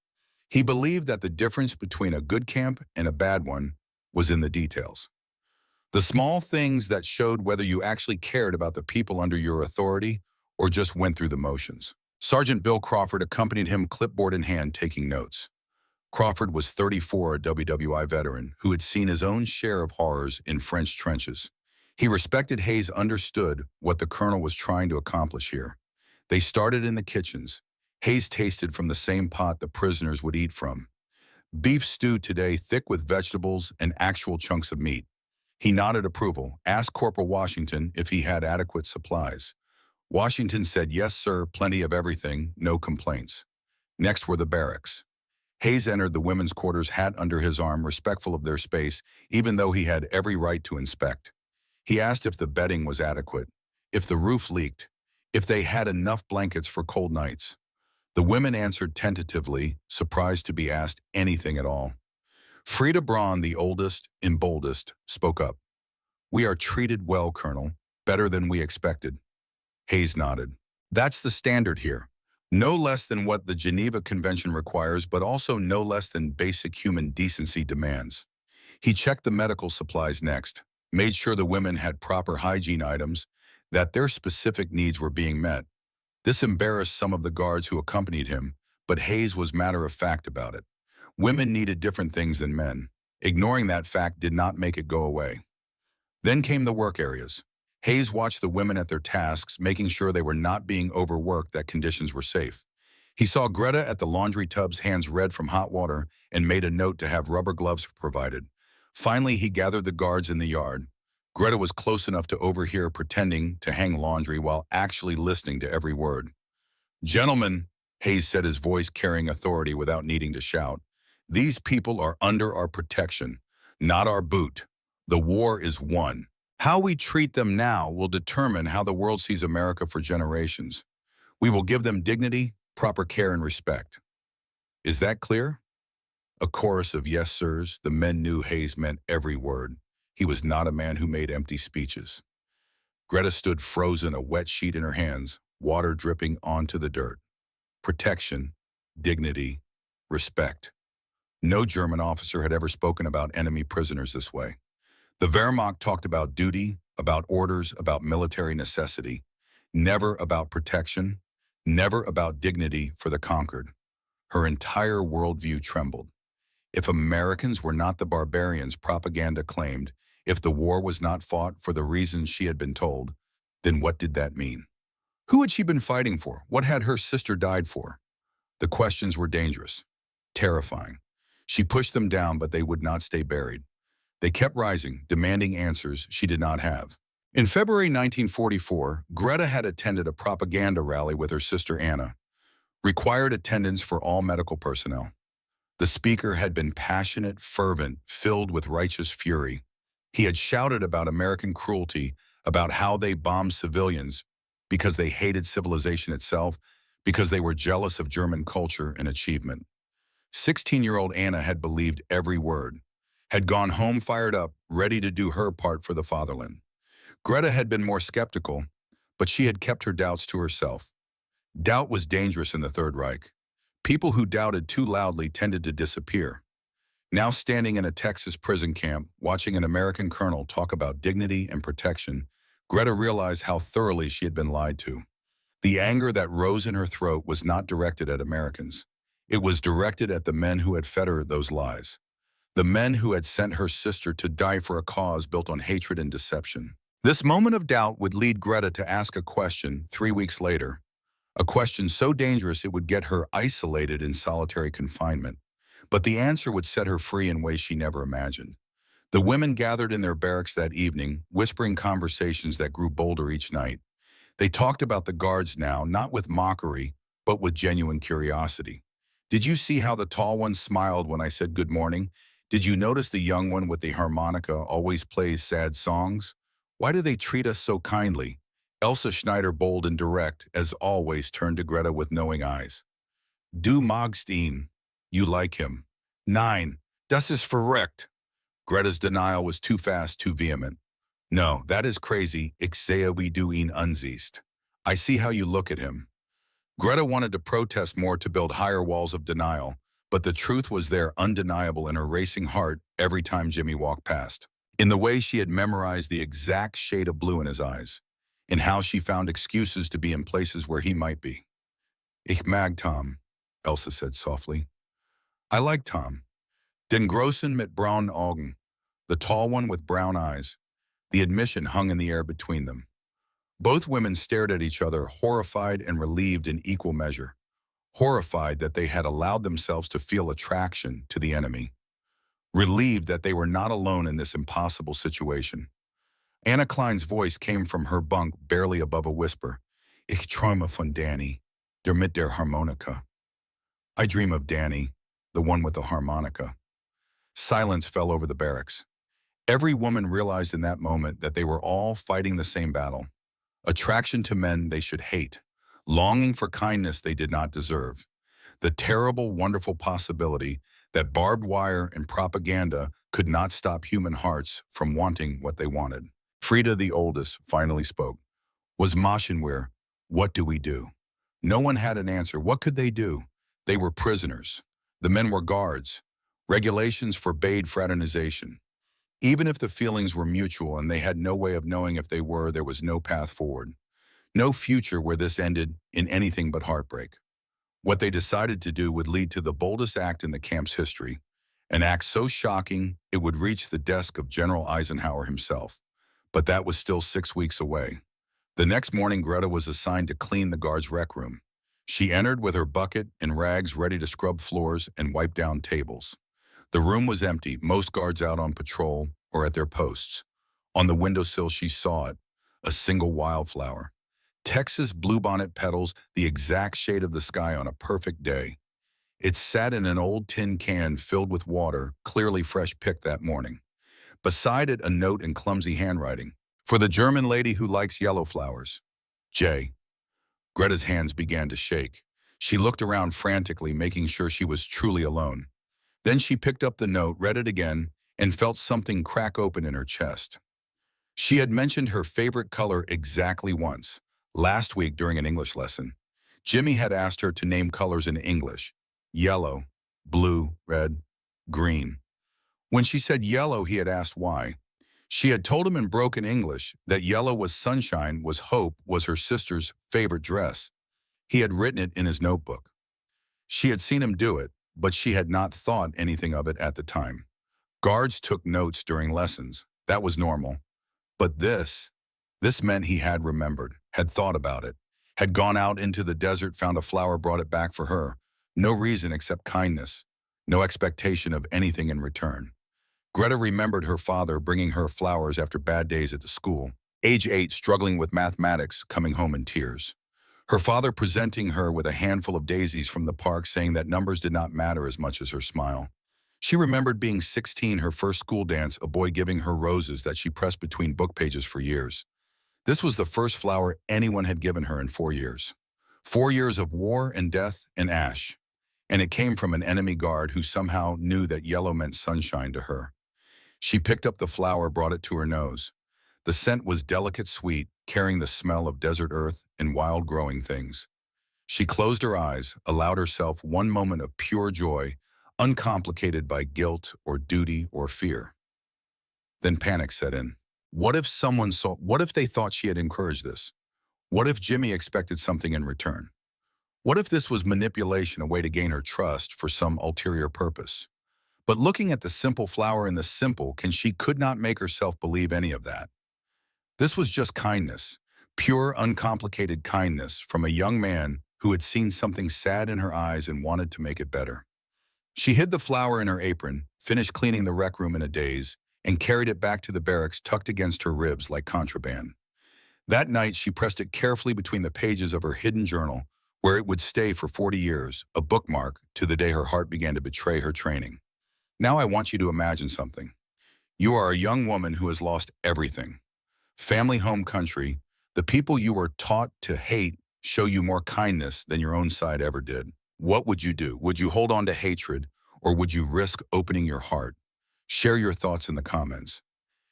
A: He believed that the difference between a good camp and a bad one was in the details. The small things that showed whether you actually cared about the people under your authority or just went through the motions. Sergeant Bill Crawford accompanied him, clipboard in hand, taking notes. Crawford was 34, a WWII veteran who had seen his own share of horrors in French trenches. He respected Hayes, understood what the colonel was trying to accomplish here. They started in the kitchens. Hayes tasted from the same pot the prisoners would eat from. Beef stew today, thick with vegetables and actual chunks of meat. He nodded approval, asked Corporal Washington if he had adequate supplies. Washington said, "Yes, sir, plenty of everything, no complaints." Next were the barracks. Hayes entered the women's quarters, hat under his arm, respectful of their space, even though he had every right to inspect. He asked if the bedding was adequate, if the roof leaked, if they had enough blankets for cold nights. The women answered tentatively, surprised to be asked anything at all. Frida Braun, the oldest and boldest, spoke up. "We are treated well, Colonel, better than we expected." Hayes nodded. "That's the standard here. No less than what the Geneva Convention requires, but also no less than basic human decency demands." He checked the medical supplies next, made sure the women had proper hygiene items, that their specific needs were being met. This embarrassed some of the guards who accompanied him, but Hayes was matter-of-fact about it. Women needed different things than men. Ignoring that fact did not make it go away. Then came the work areas. Hayes watched the women at their tasks, making sure they were not being overworked, that conditions were safe. He saw Greta at the laundry tubs, hands red from hot water, and made a note to have rubber gloves provided. Finally, he gathered the guards in the yard. Greta was close enough to overhear, pretending to hang laundry while actually listening to every word. "Gentlemen," Hayes said, his voice carrying authority without needing to shout, "these people are under our protection, not our boot. The war is won. How we treat them now will determine how the world sees America for generations. We will give them dignity, proper care, and respect. Is that clear?" A chorus of yes, sirs. The men knew Hayes meant every word. He was not a man who made empty speeches. Greta stood frozen, a wet sheet in her hands, water dripping onto the dirt. Protection, dignity, respect. No German officer had ever spoken about enemy prisoners this way. The Wehrmacht talked about duty, about orders, about military necessity, never about protection, never about dignity for the conquered. Her entire worldview trembled. If Americans were not the barbarians propaganda claimed, if the war was not fought for the reasons she had been told, then what did that mean? Who had she been fighting for? What had her sister died for? The questions were dangerous, terrifying. She pushed them down, but they would not stay buried. They kept rising, demanding answers she did not have. In February 1944, Greta had attended a propaganda rally with her sister Anna. Required attendance for all medical personnel. The speaker had been passionate, fervent, filled with righteous fury. He had shouted about American cruelty, about how they bombed civilians because they hated civilization itself, because they were jealous of German culture and achievement. 16-year-old Anna had believed every word, had gone home fired up, ready to do her part for the fatherland. Greta had been more skeptical, but she had kept her doubts to herself. Doubt was dangerous in the Third Reich. People who doubted too loudly tended to disappear. Now standing in a Texas prison camp, watching an American colonel talk about dignity and protection, Greta realized how thoroughly she had been lied to. The anger that rose in her throat was not directed at Americans. It was directed at the men who had fed her those lies. The men who had sent her sister to die for a cause built on hatred and deception. This moment of doubt would lead Greta to ask a question 3 weeks later. A question so dangerous it would get her isolated in solitary confinement. But the answer would set her free in ways she never imagined. The women gathered in their barracks that evening, whispering conversations that grew bolder each night. They talked about the guards now, not with mockery, but with genuine curiosity. Did you see how the tall one smiled when I said good morning? Did you notice the young one with the harmonica always plays sad songs? Why do they treat us so kindly? Elsa Schneider, bold and direct, as always, turned to Greta with knowing eyes. Du magst ihn. You like him. Nein, das ist verrückt. Greta's denial was too fast, too vehement. No, that is crazy. Ich sehe wie du ihn ansiehst. I see how you look at him. Greta wanted to protest more, to build higher walls of denial, but the truth was there, undeniable in her racing heart every time Jimmy walked past. In the way she had memorized the exact shade of blue in his eyes, in how she found excuses to be in places where he might be. Ich mag Tom, Elsa said softly. I like Tom. Den Grossen mit braunen Augen, the tall one with brown eyes. The admission hung in the air between them. Both women stared at each other, horrified and relieved in equal measure. Horrified that they had allowed themselves to feel attraction to the enemy. Relieved that they were not alone in this impossible situation. Anna Klein's voice came from her bunk, barely above a whisper. Ich träume von Danny, der mit der Harmonika. I dream of Danny, the one with the harmonica. Silence fell over the barracks. Every woman realized in that moment that they were all fighting the same battle. Attraction to men they should hate. Longing for kindness they did not deserve. The terrible, wonderful possibility that barbed wire and propaganda could not stop human hearts from wanting what they wanted. Frida, the oldest, finally spoke. Was Maschenwehr, what do we do? No one had an answer. What could they do? They were prisoners. The men were guards. Regulations forbade fraternization. Even if the feelings were mutual and they had no way of knowing if they were, there was no path forward. No future where this ended in anything but heartbreak. What they decided to do would lead to the boldest act in the camp's history, an act so shocking it would reach the desk of General Eisenhower himself. But that was still 6 weeks away. The next morning, Greta was assigned to clean the guards' rec room. She entered with her bucket and rags ready to scrub floors and wipe down tables. The room was empty, most guards out on patrol or at their posts. On the windowsill she saw it, a single wildflower. Texas bluebonnet petals, the exact shade of the sky on a perfect day. It sat in an old tin can filled with water, clearly fresh picked that morning. Beside it, a note in clumsy handwriting. For the German lady who likes yellow flowers. J. Greta's hands began to shake. She looked around frantically, making sure she was truly alone. Then she picked up the note, read it again, and felt something crack open in her chest. She had mentioned her favorite color exactly once, last week during an English lesson. Jimmy had asked her to name colors in English: yellow, blue, red, green. When she said yellow, he had asked why. She had told him in broken English that yellow was sunshine, was hope, was her sister's favorite dress. He had written it in his notebook. She had seen him do it, but she had not thought anything of it at the time. Guards took notes during lessons. That was normal. But this meant he had remembered, had thought about it, had gone out into the desert, found a flower, brought it back for her. No reason except kindness, no expectation of anything in return. Greta remembered her father bringing her flowers after bad days at the school, age 8, struggling with mathematics, coming home in tears. Her father presenting her with a handful of daisies from the park, saying that numbers did not matter as much as her smile. She remembered being 16, her first school dance, a boy giving her roses that she pressed between book pages for years. This was the first flower anyone had given her in 4 years. 4 years of war and death and ash. And it came from an enemy guard who somehow knew that yellow meant sunshine to her. She picked up the flower, brought it to her nose. The scent was delicate sweet, carrying the smell of desert earth and wild growing things. She closed her eyes, allowed herself one moment of pure joy, uncomplicated by guilt or duty or fear. Then panic set in. What if they thought she had encouraged this? What if Jimmy expected something in return? What if this was manipulation, a way to gain her trust for some ulterior purpose? But looking at the simple flower in the simple, she could not make herself believe any of that. This was just kindness, pure, uncomplicated kindness from a young man who had seen something sad in her eyes and wanted to make it better. She hid the flower in her apron, finished cleaning the rec room in a daze, and carried it back to the barracks tucked against her ribs like contraband. That night, she pressed it carefully between the pages of her hidden journal, where it would stay for 40 years, a bookmark to the day her heart began to betray her training. Now I want you to imagine something. You are a young woman who has lost everything. Family, home, country. The people you were taught to hate show you more kindness than your own side ever did. What would you do? Would you hold on to hatred, or would you risk opening your heart? Share your thoughts in the comments.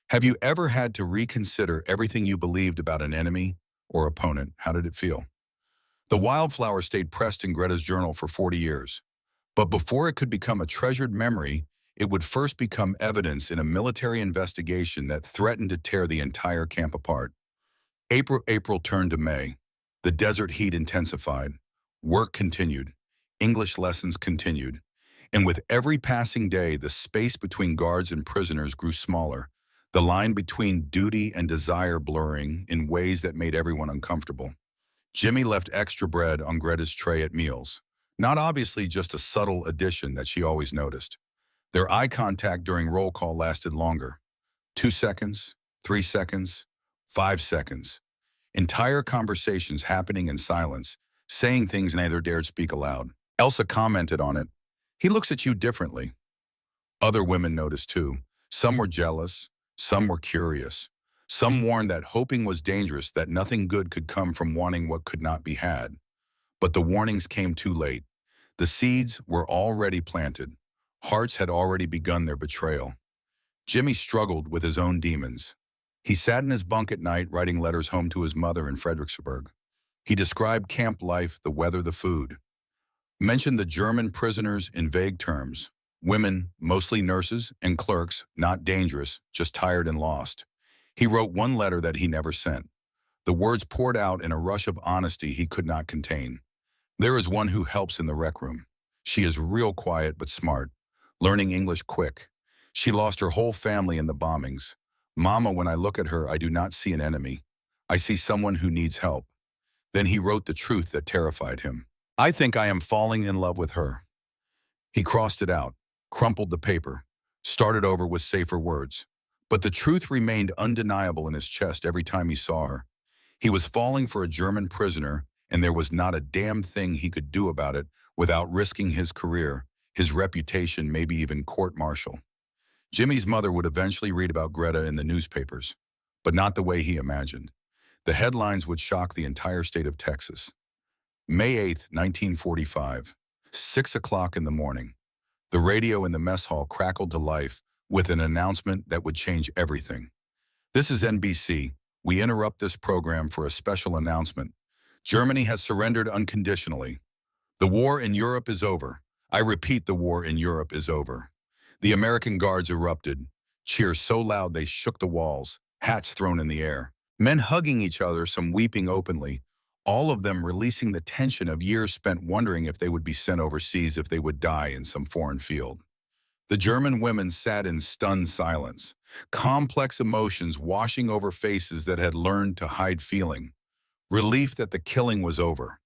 A: Have you ever had to reconsider everything you believed about an enemy or opponent? How did it feel? The wildflower stayed pressed in Greta's journal for 40 years. But before it could become a treasured memory, it would first become evidence in a military investigation that threatened to tear the entire camp apart. April turned to May. The desert heat intensified. Work continued. English lessons continued. And with every passing day, the space between guards and prisoners grew smaller, the line between duty and desire blurring in ways that made everyone uncomfortable. Jimmy left extra bread on Greta's tray at meals. Not obviously just a subtle addition that she always noticed. Their eye contact during roll call lasted longer. 2 seconds, 3 seconds, 5 seconds. Entire conversations happening in silence, saying things neither dared speak aloud. Elsa commented on it. He looks at you differently. Other women noticed too. Some were jealous, some were curious. Some warned that hoping was dangerous, that nothing good could come from wanting what could not be had. But the warnings came too late. The seeds were already planted. Hearts had already begun their betrayal. Jimmy struggled with his own demons. He sat in his bunk at night writing letters home to his mother in Fredericksburg. He described camp life, the weather, the food. Mentioned the German prisoners in vague terms. Women, mostly nurses and clerks, not dangerous, just tired and lost. He wrote one letter that he never sent. The words poured out in a rush of honesty he could not contain. There is one who helps in the rec room. She is real quiet but smart, learning English quick. She lost her whole family in the bombings. Mama, when I look at her, I do not see an enemy. I see someone who needs help. Then he wrote the truth that terrified him. I think I am falling in love with her. He crossed it out, crumpled the paper, started over with safer words. But the truth remained undeniable in his chest every time he saw her. He was falling for a German prisoner, and there was not a damn thing he could do about it without risking his career, his reputation, maybe even court-martial. Jimmy's mother would eventually read about Greta in the newspapers, but not the way he imagined. The headlines would shock the entire state of Texas. May 8, 1945, 6 o'clock in the morning. The radio in the mess hall crackled to life with an announcement that would change everything. This is NBC. We interrupt this program for a special announcement. Germany has surrendered unconditionally. The war in Europe is over. I repeat, the war in Europe is over. The American guards erupted. Cheers so loud they shook the walls, hats thrown in the air. Men hugging each other, some weeping openly, all of them releasing the tension of years spent wondering if they would be sent overseas, if they would die in some foreign field. The German women sat in stunned silence, complex emotions washing over faces that had learned to hide feeling. Relief that the killing was over.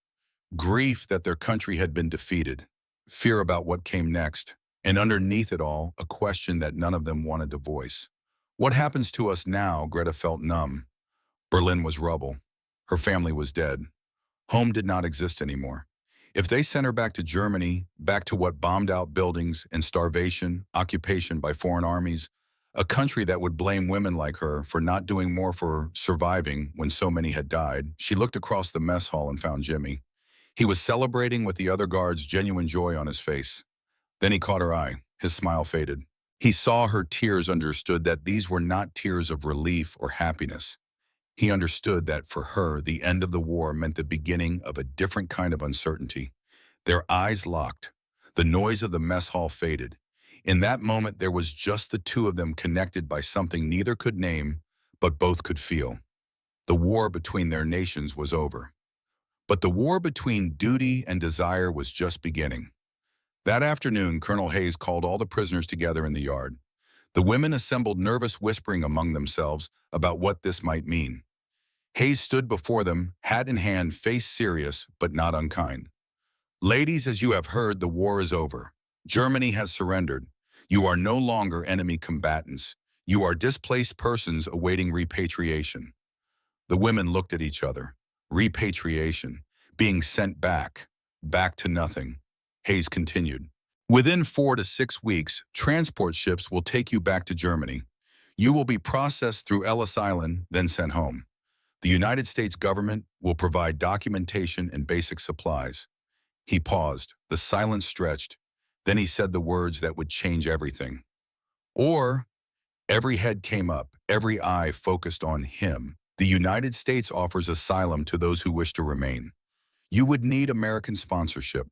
A: Grief that their country had been defeated. Fear about what came next. And underneath it all, a question that none of them wanted to voice. What happens to us now? Greta felt numb. Berlin was rubble. Her family was dead. Home did not exist anymore. If they sent her back to Germany, back to what bombed-out buildings and starvation, occupation by foreign armies, a country that would blame women like her for not doing more for surviving when so many had died, she looked across the mess hall and found Jimmy. He was celebrating with the other guards, genuine joy on his face. Then he caught her eye. His smile faded. He saw her tears, understood that these were not tears of relief or happiness. He understood that for her, the end of the war meant the beginning of a different kind of uncertainty. Their eyes locked. The noise of the mess hall faded. In that moment, there was just the two of them connected by something neither could name, but both could feel. The war between their nations was over. But the war between duty and desire was just beginning. That afternoon, Colonel Hayes called all the prisoners together in the yard. The women assembled, nervous, whispering among themselves about what this might mean. Hayes stood before them, hat in hand, face serious but not unkind. Ladies, as you have heard, the war is over. Germany has surrendered. You are no longer enemy combatants. You are displaced persons awaiting repatriation. The women looked at each other. Repatriation. Being sent back. Back to nothing. Hayes continued. Within 4 to 6 weeks, transport ships will take you back to Germany. You will be processed through Ellis Island, then sent home. The United States government will provide documentation and basic supplies. He paused. The silence stretched. Then he said the words that would change everything. Or, every head came up, every eye focused on him. The United States offers asylum to those who wish to remain. You would need American sponsorship,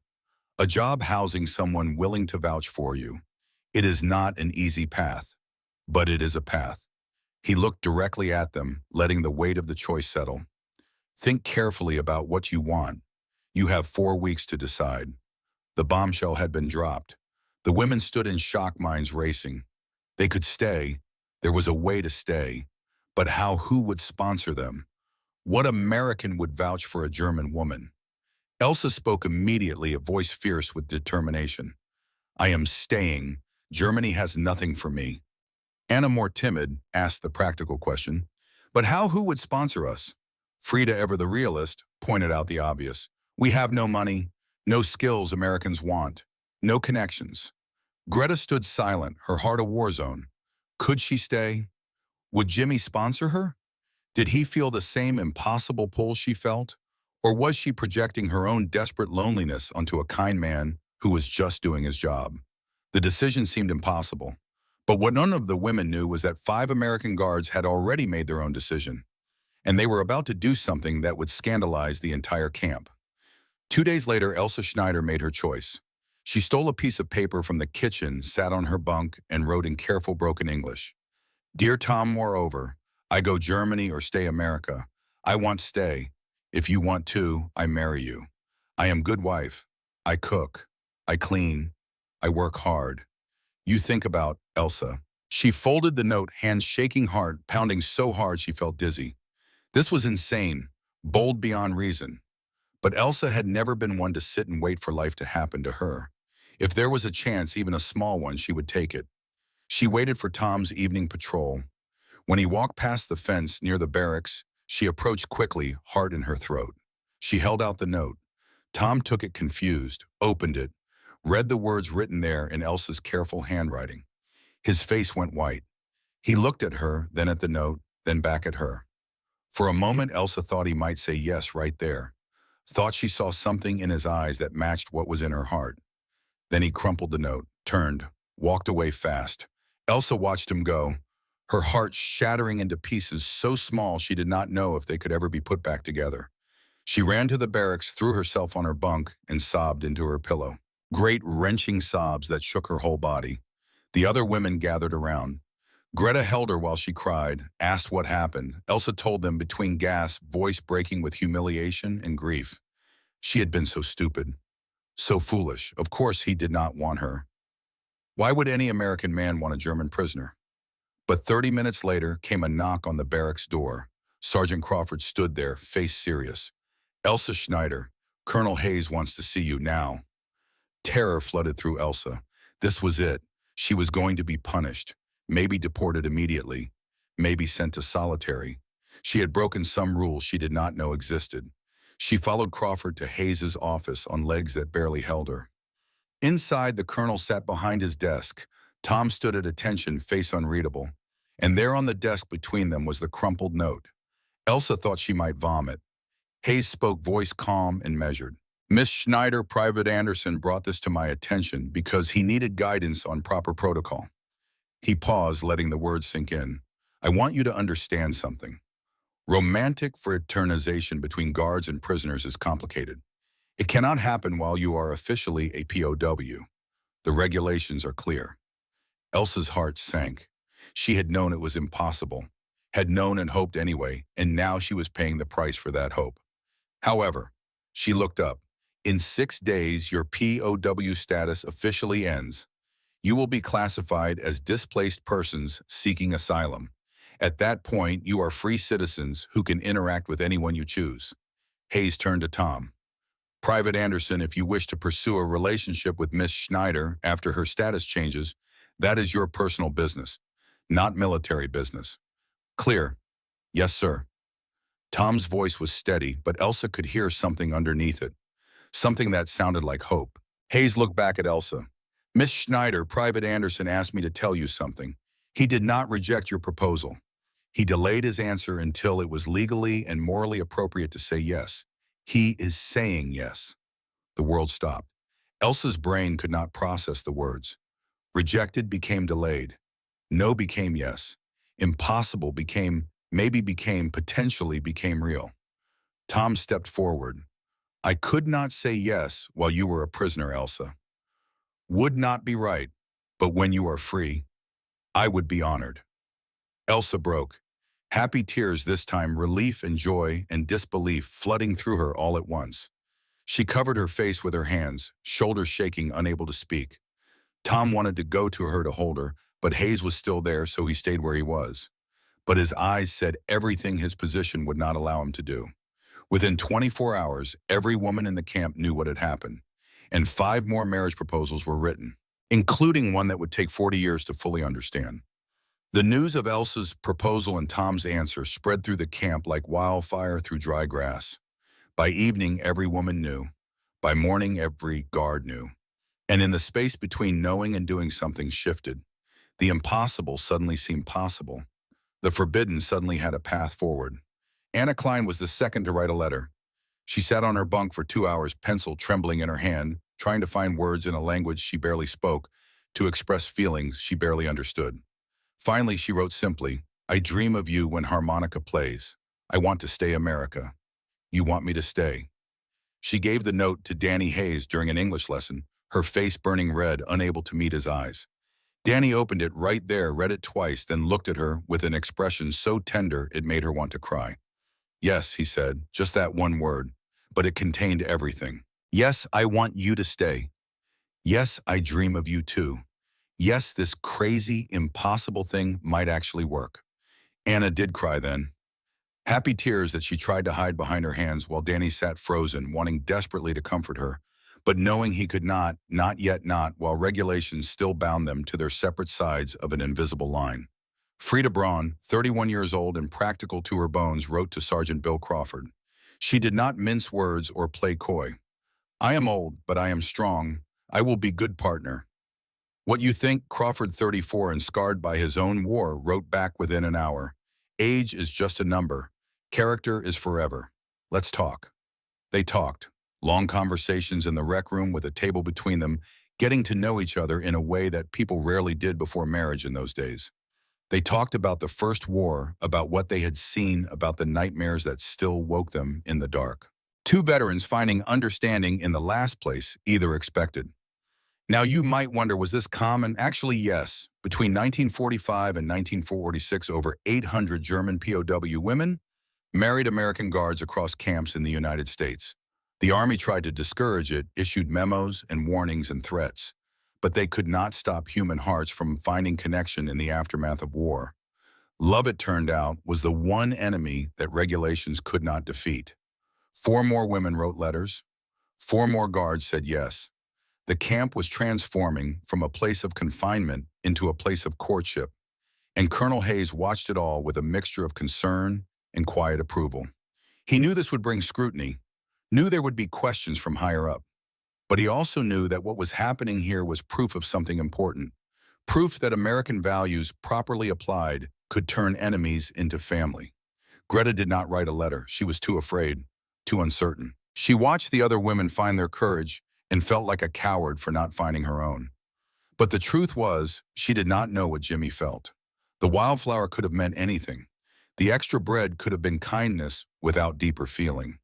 A: a job housing someone willing to vouch for you. It is not an easy path, but it is a path. He looked directly at them, letting the weight of the choice settle. Think carefully about what you want. You have 4 weeks to decide. The bombshell had been dropped. The women stood in shock, minds racing. They could stay. There was a way to stay. But how? Who would sponsor them? What American would vouch for a German woman? Elsa spoke immediately, a voice fierce with determination. I am staying. Germany has nothing for me. Anna, more timid, asked the practical question. But how? Who would sponsor us? Frida, ever the realist, pointed out the obvious. We have no money, no skills Americans want, no connections. Greta stood silent, her heart a war zone. Could she stay? Would Jimmy sponsor her? Did he feel the same impossible pull she felt? Or was she projecting her own desperate loneliness onto a kind man who was just doing his job? The decision seemed impossible. But what none of the women knew was that 5 American guards had already made their own decision, and they were about to do something that would scandalize the entire camp. 2 days later, Elsa Schneider made her choice. She stole a piece of paper from the kitchen, sat on her bunk, and wrote in careful broken English. Dear Tom, moreover, I go Germany or stay America. I want stay. If you want to, I marry you. I am good wife. I cook. I clean. I work hard. You think about Elsa. She folded the note, hands shaking hard, pounding so hard she felt dizzy. This was insane, bold beyond reason. But Elsa had never been one to sit and wait for life to happen to her. If there was a chance, even a small one, she would take it. She waited for Tom's evening patrol. When he walked past the fence near the barracks, she approached quickly, heart in her throat. She held out the note. Tom took it confused, opened it, read the words written there in Elsa's careful handwriting. His face went white. He looked at her, then at the note, then back at her. For a moment, Elsa thought he might say yes right there. Thought she saw something in his eyes that matched what was in her heart. Then he crumpled the note, turned, walked away fast. Elsa watched him go, her heart shattering into pieces so small she did not know if they could ever be put back together. She ran to the barracks, threw herself on her bunk, and sobbed into her pillow. Great wrenching sobs that shook her whole body. The other women gathered around. Greta held her while she cried, asked what happened. Elsa told them between gasps, voice breaking with humiliation and grief. She had been so stupid, so foolish. Of course he did not want her. Why would any American man want a German prisoner? But 30 minutes later came a knock on the barracks door. Sergeant Crawford stood there, face serious. Elsa Schneider, Colonel Hayes wants to see you now. Terror flooded through Elsa. This was it. She was going to be punished, maybe deported immediately, maybe sent to solitary. She had broken some rules she did not know existed. She followed Crawford to Hayes's office on legs that barely held her. Inside, the colonel sat behind his desk. Tom stood at attention, face unreadable. And there on the desk between them was the crumpled note. Elsa thought she might vomit. Hayes spoke, voice calm and measured. Miss Schneider, Private Anderson brought this to my attention because he needed guidance on proper protocol. He paused, letting the words sink in. I want you to understand something. Romantic fraternization between guards and prisoners is complicated. It cannot happen while you are officially a POW. The regulations are clear. Elsa's heart sank. She had known it was impossible, had known and hoped anyway, and now she was paying the price for that hope. However, she looked up. In 6 days, your POW status officially ends. You will be classified as displaced persons seeking asylum. At that point, you are free citizens who can interact with anyone you choose. Hayes turned to Tom. Private Anderson, if you wish to pursue a relationship with Miss Schneider after her status changes, that is your personal business, not military business. Clear? Yes, sir. Tom's voice was steady, but Elsa could hear something underneath it, something that sounded like hope. Hayes looked back at Elsa. Miss Schneider, Private Anderson asked me to tell you something. He did not reject your proposal. He delayed his answer until it was legally and morally appropriate to say yes. He is saying yes. The world stopped. Elsa's brain could not process the words. Rejected became delayed. No became yes. Impossible became, maybe became, potentially became real. Tom stepped forward. I could not say yes while you were a prisoner, Elsa. Would not be right, but when you are free, I would be honored. Elsa broke. Happy tears this time, relief and joy and disbelief flooding through her all at once. She covered her face with her hands, shoulders shaking, unable to speak. Tom wanted to go to her to hold her, but Hayes was still there, so he stayed where he was. But his eyes said everything his position would not allow him to do. Within 24 hours, every woman in the camp knew what had happened, and 5 more marriage proposals were written, including one that would take 40 years to fully understand. The news of Elsa's proposal and Tom's answer spread through the camp like wildfire through dry grass. By evening, every woman knew. By morning, every guard knew. And in the space between knowing and doing, something shifted. The impossible suddenly seemed possible. The forbidden suddenly had a path forward. Anna Klein was the second to write a letter. She sat on her bunk for 2 hours, pencil trembling in her hand, trying to find words in a language she barely spoke, to express feelings she barely understood. Finally, she wrote simply, I dream of you when harmonica plays. I want to stay America. You want me to stay. She gave the note to Danny Hayes during an English lesson, her face burning red, unable to meet his eyes. Danny opened it right there, read it twice, then looked at her with an expression so tender it made her want to cry. Yes, he said, just that one word, but it contained everything. Yes, I want you to stay. Yes, I dream of you too. Yes, this crazy, impossible thing might actually work. Anna did cry then. Happy tears that she tried to hide behind her hands while Danny sat frozen, wanting desperately to comfort her, but knowing he could not yet not, while regulations still bound them to their separate sides of an invisible line. Frida Braun, 31 years old and practical to her bones, wrote to Sergeant Bill Crawford. She did not mince words or play coy. I am old, but I am strong. I will be good partner. What you think, Crawford, 34 and scarred by his own war, wrote back within an hour. Age is just a number. Character is forever. Let's talk. They talked. Long conversations in the rec room with a table between them, getting to know each other in a way that people rarely did before marriage in those days. They talked about the first war, about what they had seen, about the nightmares that still woke them in the dark. 2 veterans finding understanding in the last place either expected. Now you might wonder, was this common? Actually, yes. Between 1945 and 1946, over 800 German POW women married American guards across camps in the United States. The Army tried to discourage it, issued memos and warnings and threats, but they could not stop human hearts from finding connection in the aftermath of war. Love, it turned out, was the one enemy that regulations could not defeat. 4 more women wrote letters. 4 more guards said yes. The camp was transforming from a place of confinement into a place of courtship, and Colonel Hayes watched it all with a mixture of concern and quiet approval. He knew this would bring scrutiny, knew there would be questions from higher up, but he also knew that what was happening here was proof of something important, proof that American values properly applied could turn enemies into family. Greta did not write a letter. She was too afraid, too uncertain. She watched the other women find their courage and felt like a coward for not finding her own. But the truth was, she did not know what Jimmy felt. The wildflower could have meant anything. The extra bread could have been kindness without deeper feeling.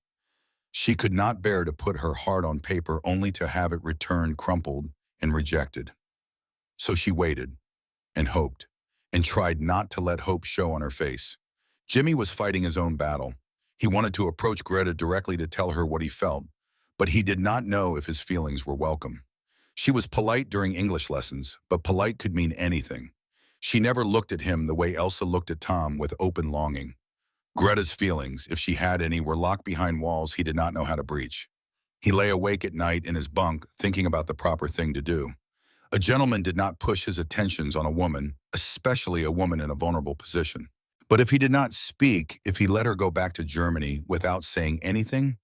A: She could not bear to put her heart on paper only to have it returned crumpled and rejected. So she waited and hoped and tried not to let hope show on her face. Jimmy was fighting his own battle. He wanted to approach Greta directly to tell her what he felt, but he did not know if his feelings were welcome. She was polite during English lessons, but polite could mean anything. She never looked at him the way Elsa looked at Tom, with open longing. Greta's feelings, if she had any, were locked behind walls he did not know how to breach. He lay awake at night in his bunk, thinking about the proper thing to do. A gentleman did not push his attentions on a woman, especially a woman in a vulnerable position. But if he did not speak, if he let her go back to Germany without saying anything,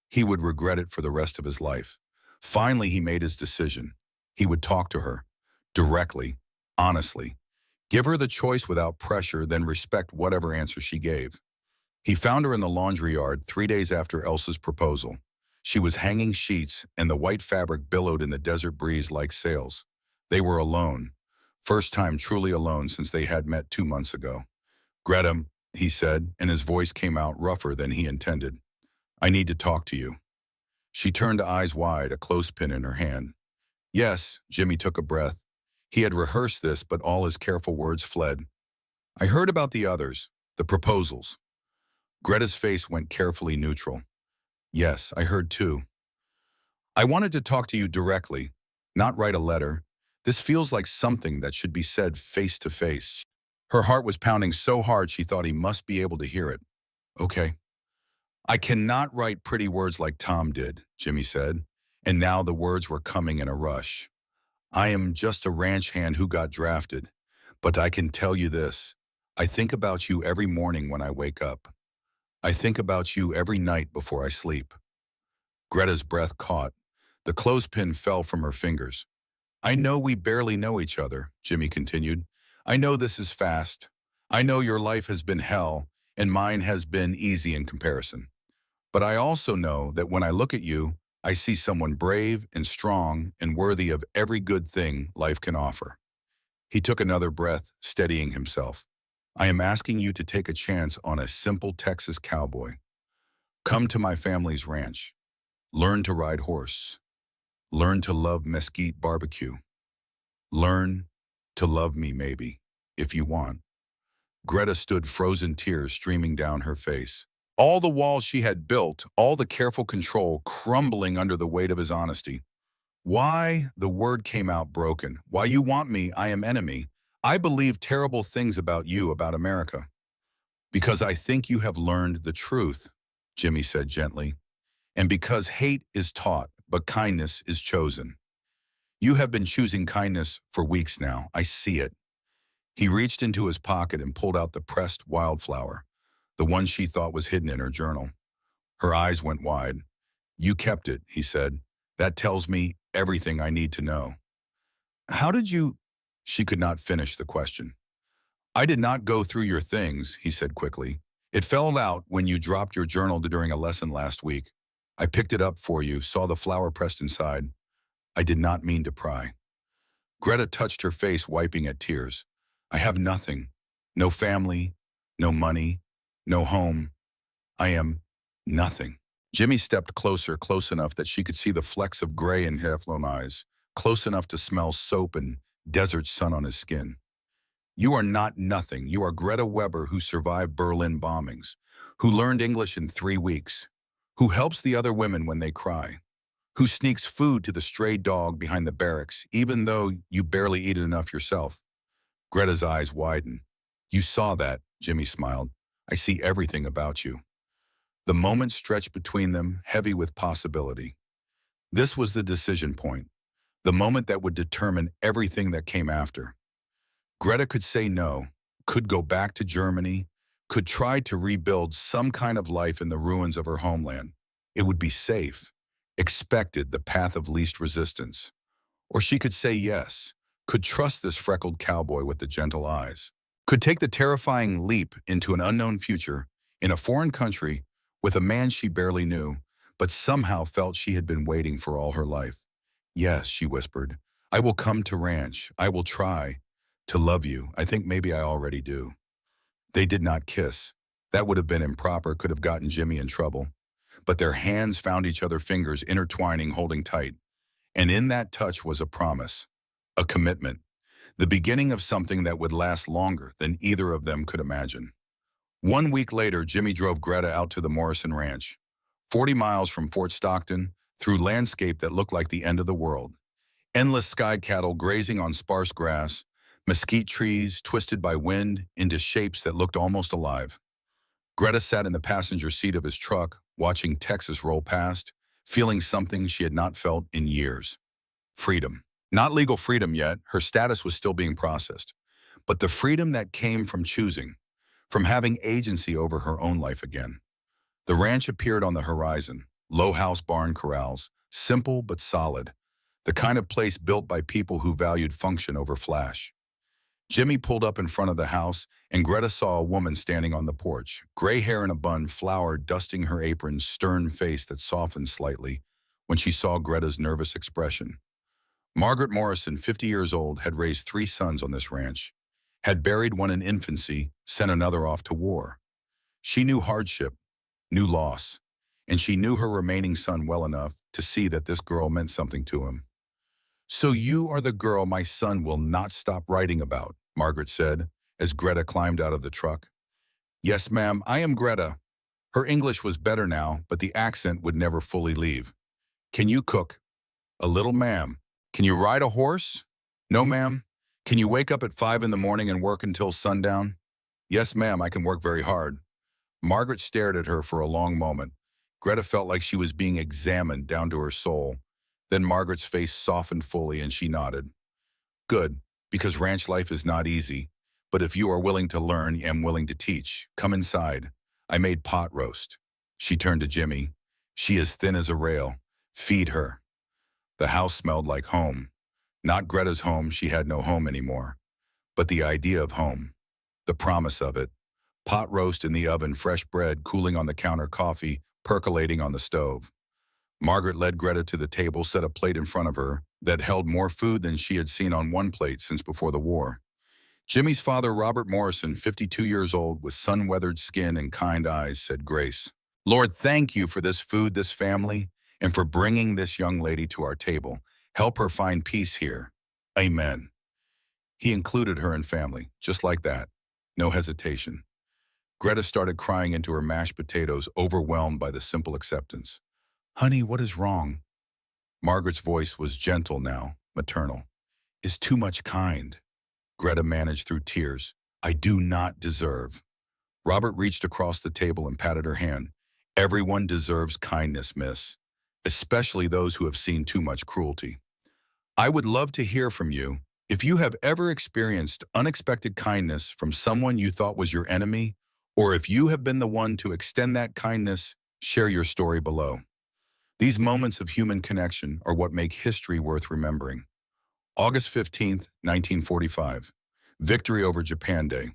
A: he would regret it for the rest of his life. Finally, he made his decision. He would talk to her, directly, honestly. Give her the choice without pressure, then respect whatever answer she gave. He found her in the laundry yard 3 days after Elsa's proposal. She was hanging sheets, and the white fabric billowed in the desert breeze like sails. They were alone. First time truly alone since they had met 2 months ago. "Greta," he said, and his voice came out rougher than he intended. "I need to talk to you." She turned eyes wide, a clothespin in her hand. "Yes," Jimmy took a breath. He had rehearsed this, but all his careful words fled. "I heard about the others, the proposals." Greta's face went carefully neutral. "Yes, I heard too. I wanted to talk to you directly, not write a letter. This feels like something that should be said face to face." Her heart was pounding so hard she thought he must be able to hear it. "Okay." "I cannot write pretty words like Tom did," Jimmy said, and now the words were coming in a rush. "I am just a ranch hand who got drafted, but I can tell you this. I think about you every morning when I wake up. I think about you every night before I sleep." Greta's breath caught. The clothespin fell from her fingers. "I know we barely know each other," Jimmy continued. "I know this is fast. I know your life has been hell, and mine has been easy in comparison. But I also know that when I look at you, I see someone brave and strong and worthy of every good thing life can offer." He took another breath, steadying himself. "I am asking you to take a chance on a simple Texas cowboy. Come to my family's ranch. Learn to ride horse. Learn to love mesquite barbecue. Learn to love me, maybe, if you want." Greta stood, frozen tears streaming down her face. All the walls she had built, all the careful control crumbling under the weight of his honesty. "Why?" The word came out broken. "Why you want me, I am enemy. I believe terrible things about you, about America." "Because I think you have learned the truth," Jimmy said gently. "And because hate is taught, but kindness is chosen. You have been choosing kindness for weeks now. I see it." He reached into his pocket and pulled out the pressed wildflower, the one she thought was hidden in her journal. Her eyes went wide. "You kept it," he said. "That tells me everything I need to know." "How did you—" She could not finish the question. "I did not go through your things," he said quickly. "It fell out when you dropped your journal during a lesson last week. I picked it up for you, saw the flower pressed inside. I did not mean to pry." Greta touched her face, wiping at tears. "I have nothing. No family, no money, no home. I am nothing." Jimmy stepped closer, close enough that she could see the flecks of gray in Heflon eyes, close enough to smell soap and desert sun on his skin. "You are not nothing. You are Greta Weber, who survived Berlin bombings, who learned English in 3 weeks, who helps the other women when they cry, who sneaks food to the stray dog behind the barracks, even though you barely eat enough yourself." Greta's eyes widened. "You saw that," Jimmy smiled. "I see everything about you." The moment stretched between them, heavy with possibility. This was the decision point, the moment that would determine everything that came after. Greta could say no, could go back to Germany, could try to rebuild some kind of life in the ruins of her homeland. It would be safe, expected, the path of least resistance. Or she could say yes, could trust this freckled cowboy with the gentle eyes, could take the terrifying leap into an unknown future in a foreign country with a man she barely knew, but somehow felt she had been waiting for all her life. "Yes," she whispered, "I will come to ranch. I will try to love you. I think maybe I already do." They did not kiss. That would have been improper, could have gotten Jimmy in trouble. But their hands found each other's fingers, intertwining, holding tight. And in that touch was a promise, a commitment, the beginning of something that would last longer than either of them could imagine. 1 week later, Jimmy drove Greta out to the Morrison Ranch, 40 miles from Fort Stockton, through landscape that looked like the end of the world. Endless sky cattle grazing on sparse grass, mesquite trees twisted by wind into shapes that looked almost alive. Greta sat in the passenger seat of his truck, watching Texas roll past, feeling something she had not felt in years. Freedom. Not legal freedom yet, her status was still being processed, but the freedom that came from choosing, from having agency over her own life again. The ranch appeared on the horizon, low house barn corrals, simple but solid, the kind of place built by people who valued function over flash. Jimmy pulled up in front of the house, and Greta saw a woman standing on the porch, gray hair in a bun, flour dusting her apron, stern face that softened slightly when she saw Greta's nervous expression. Margaret Morrison, 50 years old, had raised 3 sons on this ranch, had buried one in infancy, sent another off to war. She knew hardship, knew loss, and she knew her remaining son well enough to see that this girl meant something to him. "So you are the girl my son will not stop writing about," Margaret said, as Greta climbed out of the truck. "Yes, ma'am, I am Greta." Her English was better now, but the accent would never fully leave. "Can you cook?" "A little, ma'am." "Can you ride a horse?" "No, ma'am." "Can you wake up at 5 in the morning and work until sundown?" "Yes, ma'am, I can work very hard." Margaret stared at her for a long moment. Greta felt like she was being examined down to her soul. Then Margaret's face softened fully and she nodded. "Good, because ranch life is not easy. But if you are willing to learn, I am willing to teach. Come inside. I made pot roast." She turned to Jimmy. "She is thin as a rail. Feed her." The house smelled like home. Not Greta's home, she had no home anymore. But the idea of home. The promise of it. Pot roast in the oven, fresh bread cooling on the counter, coffee percolating on the stove. Margaret led Greta to the table, set a plate in front of her that held more food than she had seen on one plate since before the war. Jimmy's father, Robert Morrison, 52 years old, with sun-weathered skin and kind eyes, said grace. "Lord, thank you for this food, this family, and for bringing this young lady to our table. Help her find peace here. Amen." He included her in family, just like that. No hesitation. Greta started crying into her mashed potatoes, overwhelmed by the simple acceptance. "Honey, what is wrong?" Margaret's voice was gentle now, maternal. "Is too much kind." Greta managed through tears. "I do not deserve." Robert reached across the table and patted her hand. "Everyone deserves kindness, miss, especially those who have seen too much cruelty. I would love to hear from you. If you have ever experienced unexpected kindness from someone you thought was your enemy, or if you have been the one to extend that kindness, share your story below. These moments of human connection are what make history worth remembering. August 15th, 1945. Victory over Japan Day.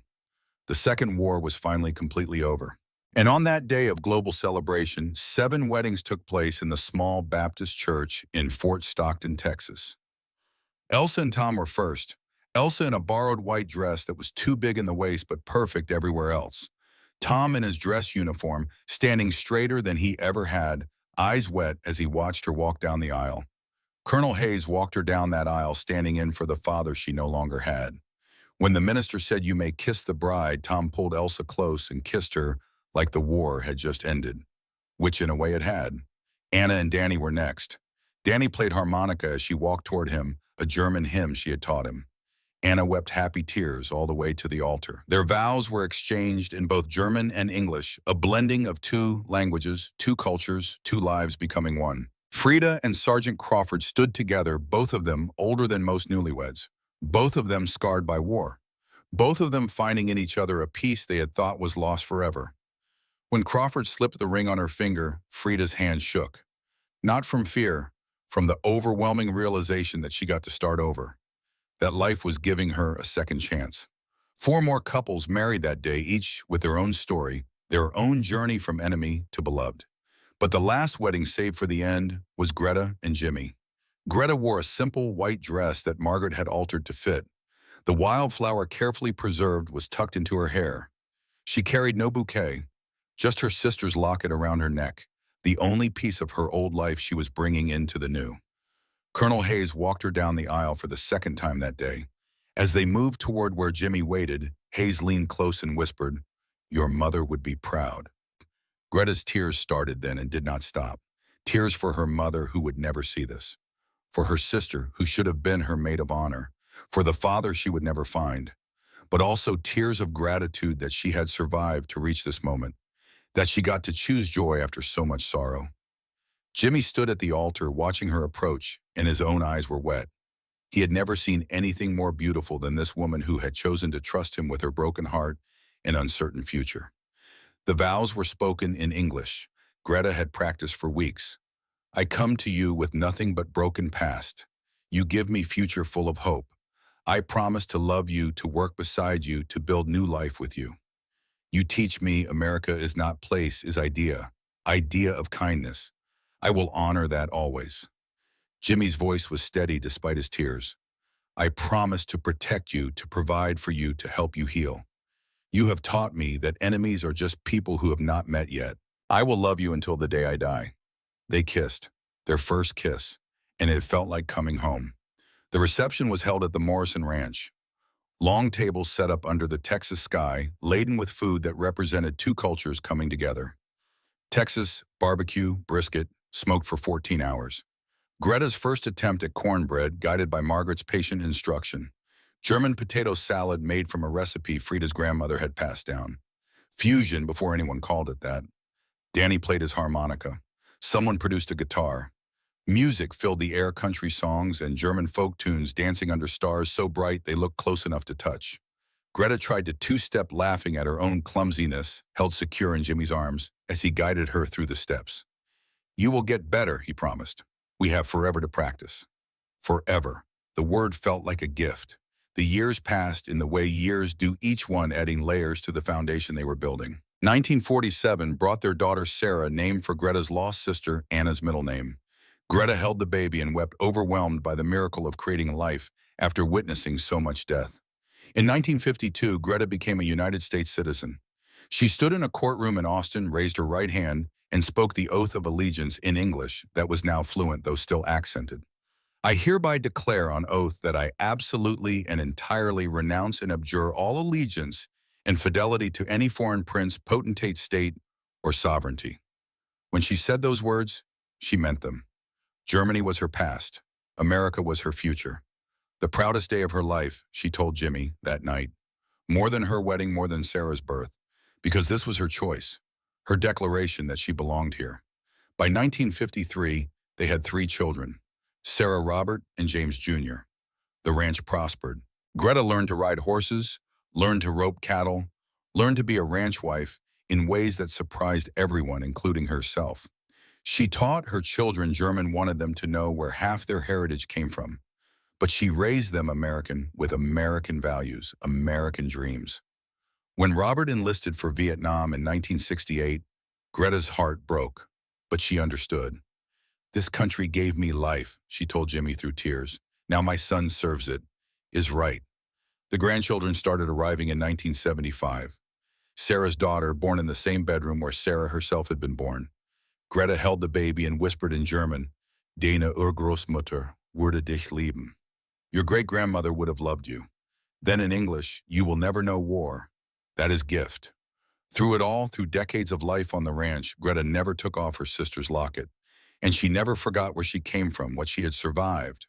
A: The Second War was finally completely over. And on that day of global celebration, 7 weddings took place in the small Baptist church in Fort Stockton, Texas. Elsa and Tom were first. Elsa in a borrowed white dress that was too big in the waist but perfect everywhere else. Tom in his dress uniform, standing straighter than he ever had, eyes wet as he watched her walk down the aisle. Colonel Hayes walked her down that aisle, standing in for the father she no longer had. When the minister said, "You may kiss the bride," Tom pulled Elsa close and kissed her like the war had just ended, which in a way it had. Anna and Danny were next. Danny played harmonica as she walked toward him, a German hymn she had taught him. Anna wept happy tears all the way to the altar. Their vows were exchanged in both German and English, a blending of 2 languages, 2 cultures, 2 lives becoming one. Frida and Sergeant Crawford stood together, both of them older than most newlyweds, both of them scarred by war, both of them finding in each other a peace they had thought was lost forever. When Crawford slipped the ring on her finger, Frida's hand shook. Not from fear, from the overwhelming realization that she got to start over, that life was giving her a second chance. 4 more couples married that day, each with their own story, their own journey from enemy to beloved. But the last wedding saved for the end was Greta and Jimmy. Greta wore a simple white dress that Margaret had altered to fit. The wildflower, carefully preserved, was tucked into her hair. She carried no bouquet, just her sister's locket around her neck, the only piece of her old life she was bringing into the new. Colonel Hayes walked her down the aisle for the second time that day. As they moved toward where Jimmy waited, Hayes leaned close and whispered, "Your mother would be proud." Greta's tears started then and did not stop. Tears for her mother who would never see this. For her sister who should have been her maid of honor. For the father she would never find. But also tears of gratitude that she had survived to reach this moment. That she got to choose joy after so much sorrow. Jimmy stood at the altar watching her approach, and his own eyes were wet. He had never seen anything more beautiful than this woman who had chosen to trust him with her broken heart and uncertain future. The vows were spoken in English. Greta had practiced for weeks. I come to you with nothing but broken past. You give me future full of hope. I promise to love you, to work beside you, to build new life with you. You teach me America is not place, is idea. Idea of kindness. I will honor that always. Jimmy's voice was steady despite his tears. I promise to protect you, to provide for you, to help you heal. You have taught me that enemies are just people who have not met yet. I will love you until the day I die. They kissed, their first kiss, and it felt like coming home. The reception was held at the Morrison Ranch. Long tables set up under the Texas sky, laden with food that represented two cultures coming together. Texas, barbecue, brisket, smoked for 14 hours. Greta's first attempt at cornbread, guided by Margaret's patient instruction. German potato salad made from a recipe Frida's grandmother had passed down. Fusion before anyone called it that. Danny played his harmonica. Someone produced a guitar. Music filled the air, country songs and German folk tunes dancing under stars so bright they looked close enough to touch. Greta tried to two-step, laughing at her own clumsiness, held secure in Jimmy's arms as he guided her through the steps. You will get better, he promised. We have forever to practice. Forever. The word felt like a gift. The years passed in the way years do, each one adding layers to the foundation they were building. 1947 brought their daughter Sarah, named for Greta's lost sister, Anna's middle name. Greta held the baby and wept, overwhelmed by the miracle of creating life after witnessing so much death. In 1952, Greta became a United States citizen. She stood in a courtroom in Austin, raised her right hand, and spoke the oath of allegiance in English that was now fluent, though still accented. I hereby declare on oath that I absolutely and entirely renounce and abjure all allegiance and fidelity to any foreign prince, potentate, state, or sovereignty. When she said those words, she meant them. Germany was her past. America was her future. The proudest day of her life, she told Jimmy that night. More than her wedding, more than Sarah's birth, because this was her choice, her declaration that she belonged here. By 1953, they had 3 children, Sarah, Robert, and James Jr. The ranch prospered. Greta learned to ride horses, learned to rope cattle, learned to be a ranch wife in ways that surprised everyone, including herself. She taught her children German, wanted them to know where half their heritage came from. But she raised them American with American values, American dreams. When Robert enlisted for Vietnam in 1968, Greta's heart broke, but she understood. This country gave me life, she told Jimmy through tears. Now my son serves it, is right. The grandchildren started arriving in 1975. Sarah's daughter, born in the same bedroom where Sarah herself had been born. Greta held the baby and whispered in German, Deine Urgroßmutter würde dich lieben. Your great-grandmother would have loved you. Then in English, you will never know war. That is gift. Through it all, through decades of life on the ranch, Greta never took off her sister's locket, and she never forgot where she came from, what she had survived,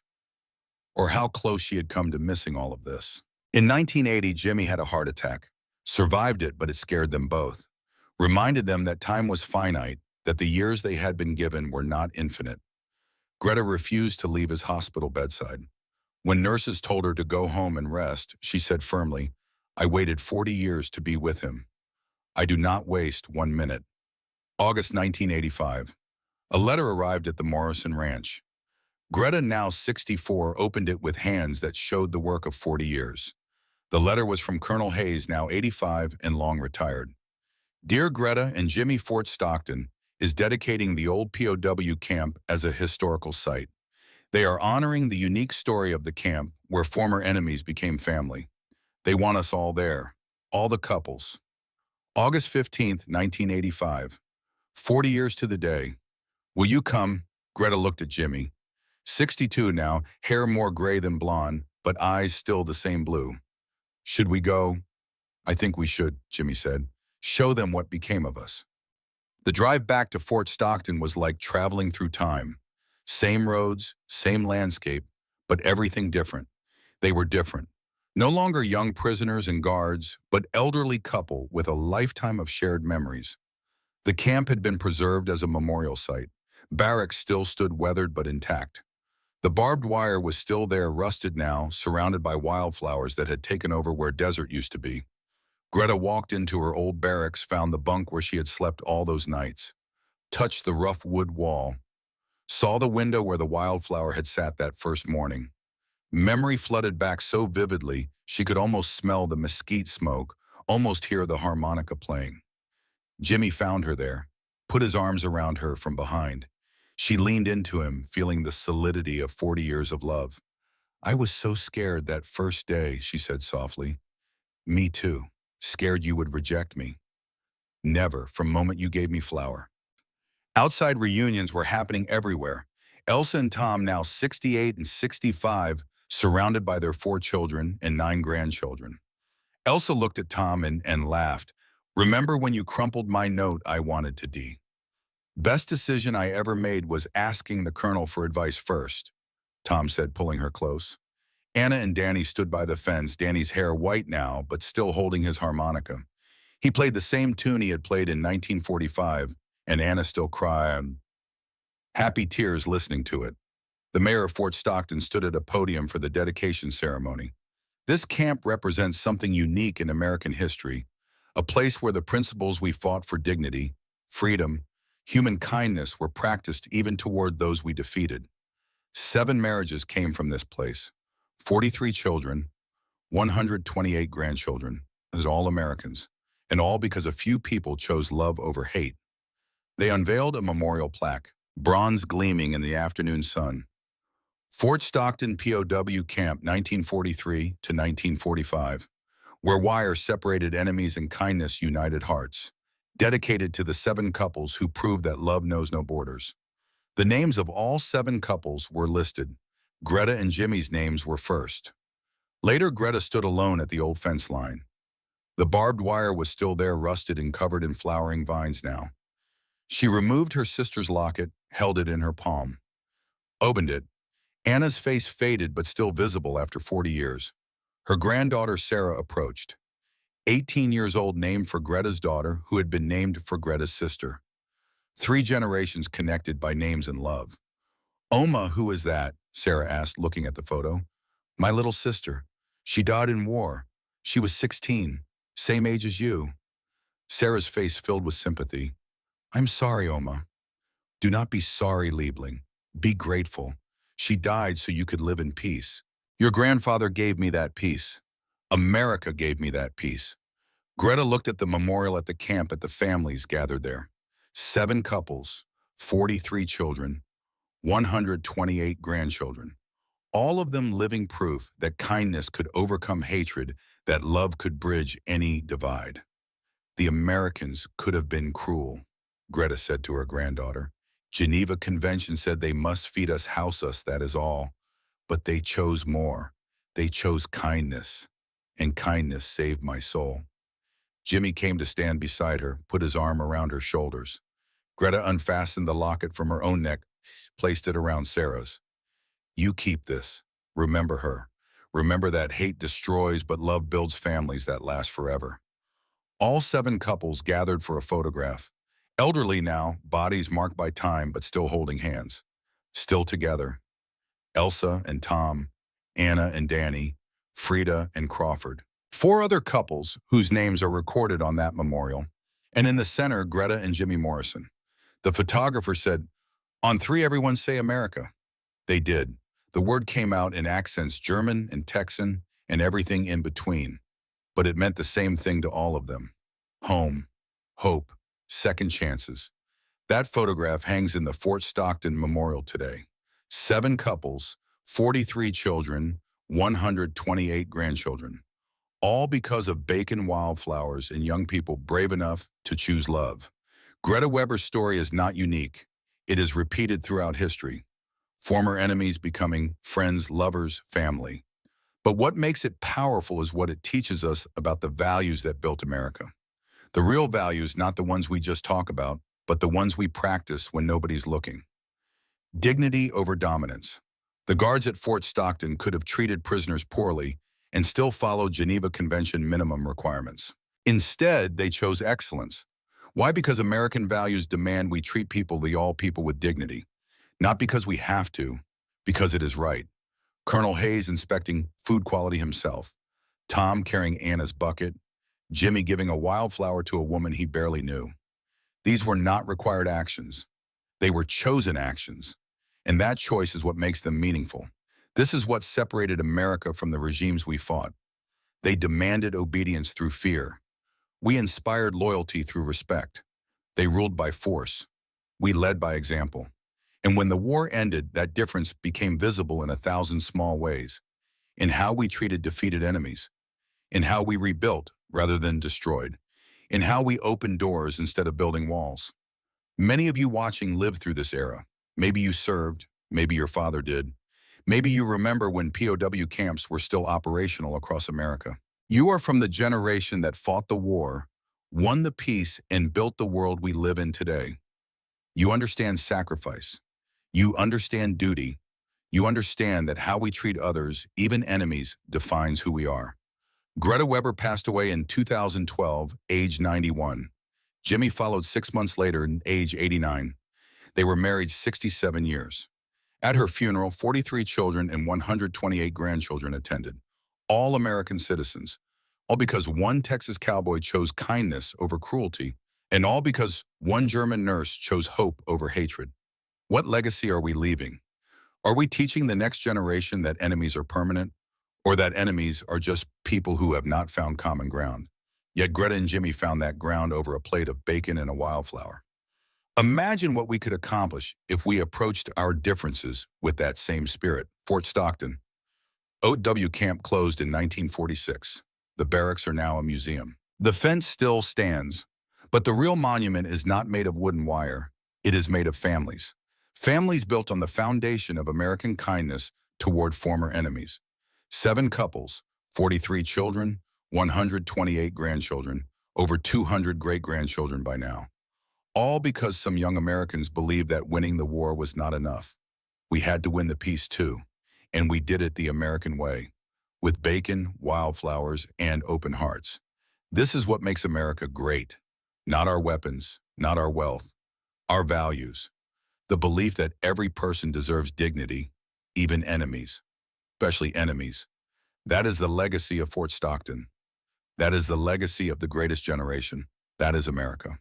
A: or how close she had come to missing all of this. In 1980, Jimmy had a heart attack. Survived it, but it scared them both. Reminded them that time was finite, that the years they had been given were not infinite. Greta refused to leave his hospital bedside. When nurses told her to go home and rest, she said firmly, I waited 40 years to be with him. I do not waste 1 minute. August 1985. A letter arrived at the Morrison Ranch. Greta, now 64, opened it with hands that showed the work of 40 years. The letter was from Colonel Hayes, now 85 and long retired. Dear Greta and Jimmy, Fort Stockton is dedicating the old POW camp as a historical site. They are honoring the unique story of the camp where former enemies became family. They want us all there, all the couples. August 15th, 1985. 40 years to the day. Will you come? Greta looked at Jimmy. 62 now, hair more gray than blonde, but eyes still the same blue. Should we go? I think we should, Jimmy said. Show them what became of us. The drive back to Fort Stockton was like traveling through time. Same roads, same landscape, but everything different. They were different. No longer young prisoners and guards, but elderly couple with a lifetime of shared memories. The camp had been preserved as a memorial site. Barracks still stood weathered but intact. The barbed wire was still there, rusted now, surrounded by wildflowers that had taken over where desert used to be. Greta walked into her old barracks, found the bunk where she had slept all those nights, touched the rough wood wall, saw the window where the wildflower had sat that first morning. Memory flooded back so vividly she could almost smell the mesquite smoke, almost hear the harmonica playing. Jimmy found her there, put his arms around her from behind. She leaned into him, feeling the solidity of 40 years of love. "I was so scared that first day," she said softly. "Me too. Scared you would reject me. Never, from moment you gave me flower." Outside reunions were happening everywhere. Elsa and Tom, now 68 and 65, surrounded by their 4 children and 9 grandchildren. Elsa looked at Tom and laughed. "Remember when you crumpled my note I wanted to D? Best decision I ever made was asking the colonel for advice first," Tom said, pulling her close. Anna and Danny stood by the fence, Danny's hair white now, but still holding his harmonica. He played the same tune he had played in 1945, and Anna still cried happy tears listening to it. The mayor of Fort Stockton stood at a podium for the dedication ceremony. "This camp represents something unique in American history, a place where the principles we fought for, dignity, freedom, human kindness, were practiced even toward those we defeated. 7 marriages came from this place, 43 children, 128 grandchildren, as all Americans, and all because a few people chose love over hate." They unveiled a memorial plaque, bronze gleaming in the afternoon sun. "Fort Stockton POW Camp 1943 to 1945, where wire separated enemies and kindness united hearts. Dedicated to the 7 couples who proved that love knows no borders." The names of all 7 couples were listed. Greta and Jimmy's names were first. Later, Greta stood alone at the old fence line. The barbed wire was still there, rusted and covered in flowering vines now. She removed her sister's locket, held it in her palm. Opened it. Anna's face faded but still visible after 40 years. Her granddaughter Sarah approached. 18 years old, named for Greta's daughter, who had been named for Greta's sister. 3 generations connected by names and love. "Oma, who is that?" Sarah asked, looking at the photo. "My little sister. She died in war. She was 16, same age as you." Sarah's face filled with sympathy. "I'm sorry, Oma." "Do not be sorry, Liebling. Be grateful. She died so you could live in peace. Your grandfather gave me that peace. America gave me that peace." Greta looked at the memorial at the camp, at the families gathered there. 7 couples, 43 children, 128 grandchildren. All of them living proof that kindness could overcome hatred, that love could bridge any divide. "The Americans could have been cruel," Greta said to her granddaughter. "Geneva Convention said they must feed us, house us, that is all. But they chose more. They chose kindness, and kindness saved my soul." Jimmy came to stand beside her, put his arm around her shoulders. Greta unfastened the locket from her own neck, placed it around Sarah's. "You keep this. Remember her. Remember that hate destroys, but love builds families that last forever." All 7 couples gathered for a photograph. Elderly now, bodies marked by time, but still holding hands. Still together. Elsa and Tom, Anna and Danny, Frida and Crawford. 4 other couples whose names are recorded on that memorial. And in the center, Greta and Jimmy Morrison. The photographer said, "On 3, everyone say America." They did. The word came out in accents German and Texan and everything in between. But it meant the same thing to all of them. Home, hope, second chances. That photograph hangs in the Fort Stockton Memorial today. 7 couples, 43 children, 128 grandchildren. All because of bacon wildflowers and young people brave enough to choose love. Greta Weber's story is not unique. It is repeated throughout history. Former enemies becoming friends, lovers, family. But what makes it powerful is what it teaches us about the values that built America. The real values, not the ones we just talk about, but the ones we practice when nobody's looking. Dignity over dominance. The guards at Fort Stockton could have treated prisoners poorly and still followed Geneva Convention minimum requirements. Instead, they chose excellence. Why? Because American values demand we treat all people with dignity, not because we have to, because it is right. Colonel Hayes inspecting food quality himself, Tom carrying Anna's bucket, Jimmy giving a wildflower to a woman he barely knew. These were not required actions. They were chosen actions. And that choice is what makes them meaningful. This is what separated America from the regimes we fought. They demanded obedience through fear. We inspired loyalty through respect. They ruled by force. We led by example. And when the war ended, that difference became visible in 1,000 small ways. In how we treated defeated enemies. In how we rebuilt rather than destroyed. In how we opened doors instead of building walls. Many of you watching lived through this era. Maybe you served, maybe your father did. Maybe you remember when POW camps were still operational across America. You are from the generation that fought the war, won the peace, and built the world we live in today. You understand sacrifice. You understand duty. You understand that how we treat others, even enemies, defines who we are. Greta Weber passed away in 2012, age 91. Jimmy followed 6 months later, age 89. They were married 67 years. At her funeral, 43 children and 128 grandchildren attended, all American citizens, all because one Texas cowboy chose kindness over cruelty, and all because one German nurse chose hope over hatred. What legacy are we leaving? Are we teaching the next generation that enemies are permanent, or that enemies are just people who have not found common ground? Yet Greta and Jimmy found that ground over a plate of bacon and a wildflower. Imagine what we could accomplish if we approached our differences with that same spirit. Fort Stockton. OW camp closed in 1946. The barracks are now a museum. The fence still stands, but the real monument is not made of wood and wire. It is made of families. Families built on the foundation of American kindness toward former enemies. 7 couples, 43 children, 128 grandchildren, over 200 great-grandchildren by now. All because some young Americans believed that winning the war was not enough. We had to win the peace too, and we did it the American way, with bacon, wildflowers, and open hearts. This is what makes America great. Not our weapons, not our wealth, our values. The belief that every person deserves dignity, even enemies, especially enemies. That is the legacy of Fort Stockton. That is the legacy of the greatest generation. That is America.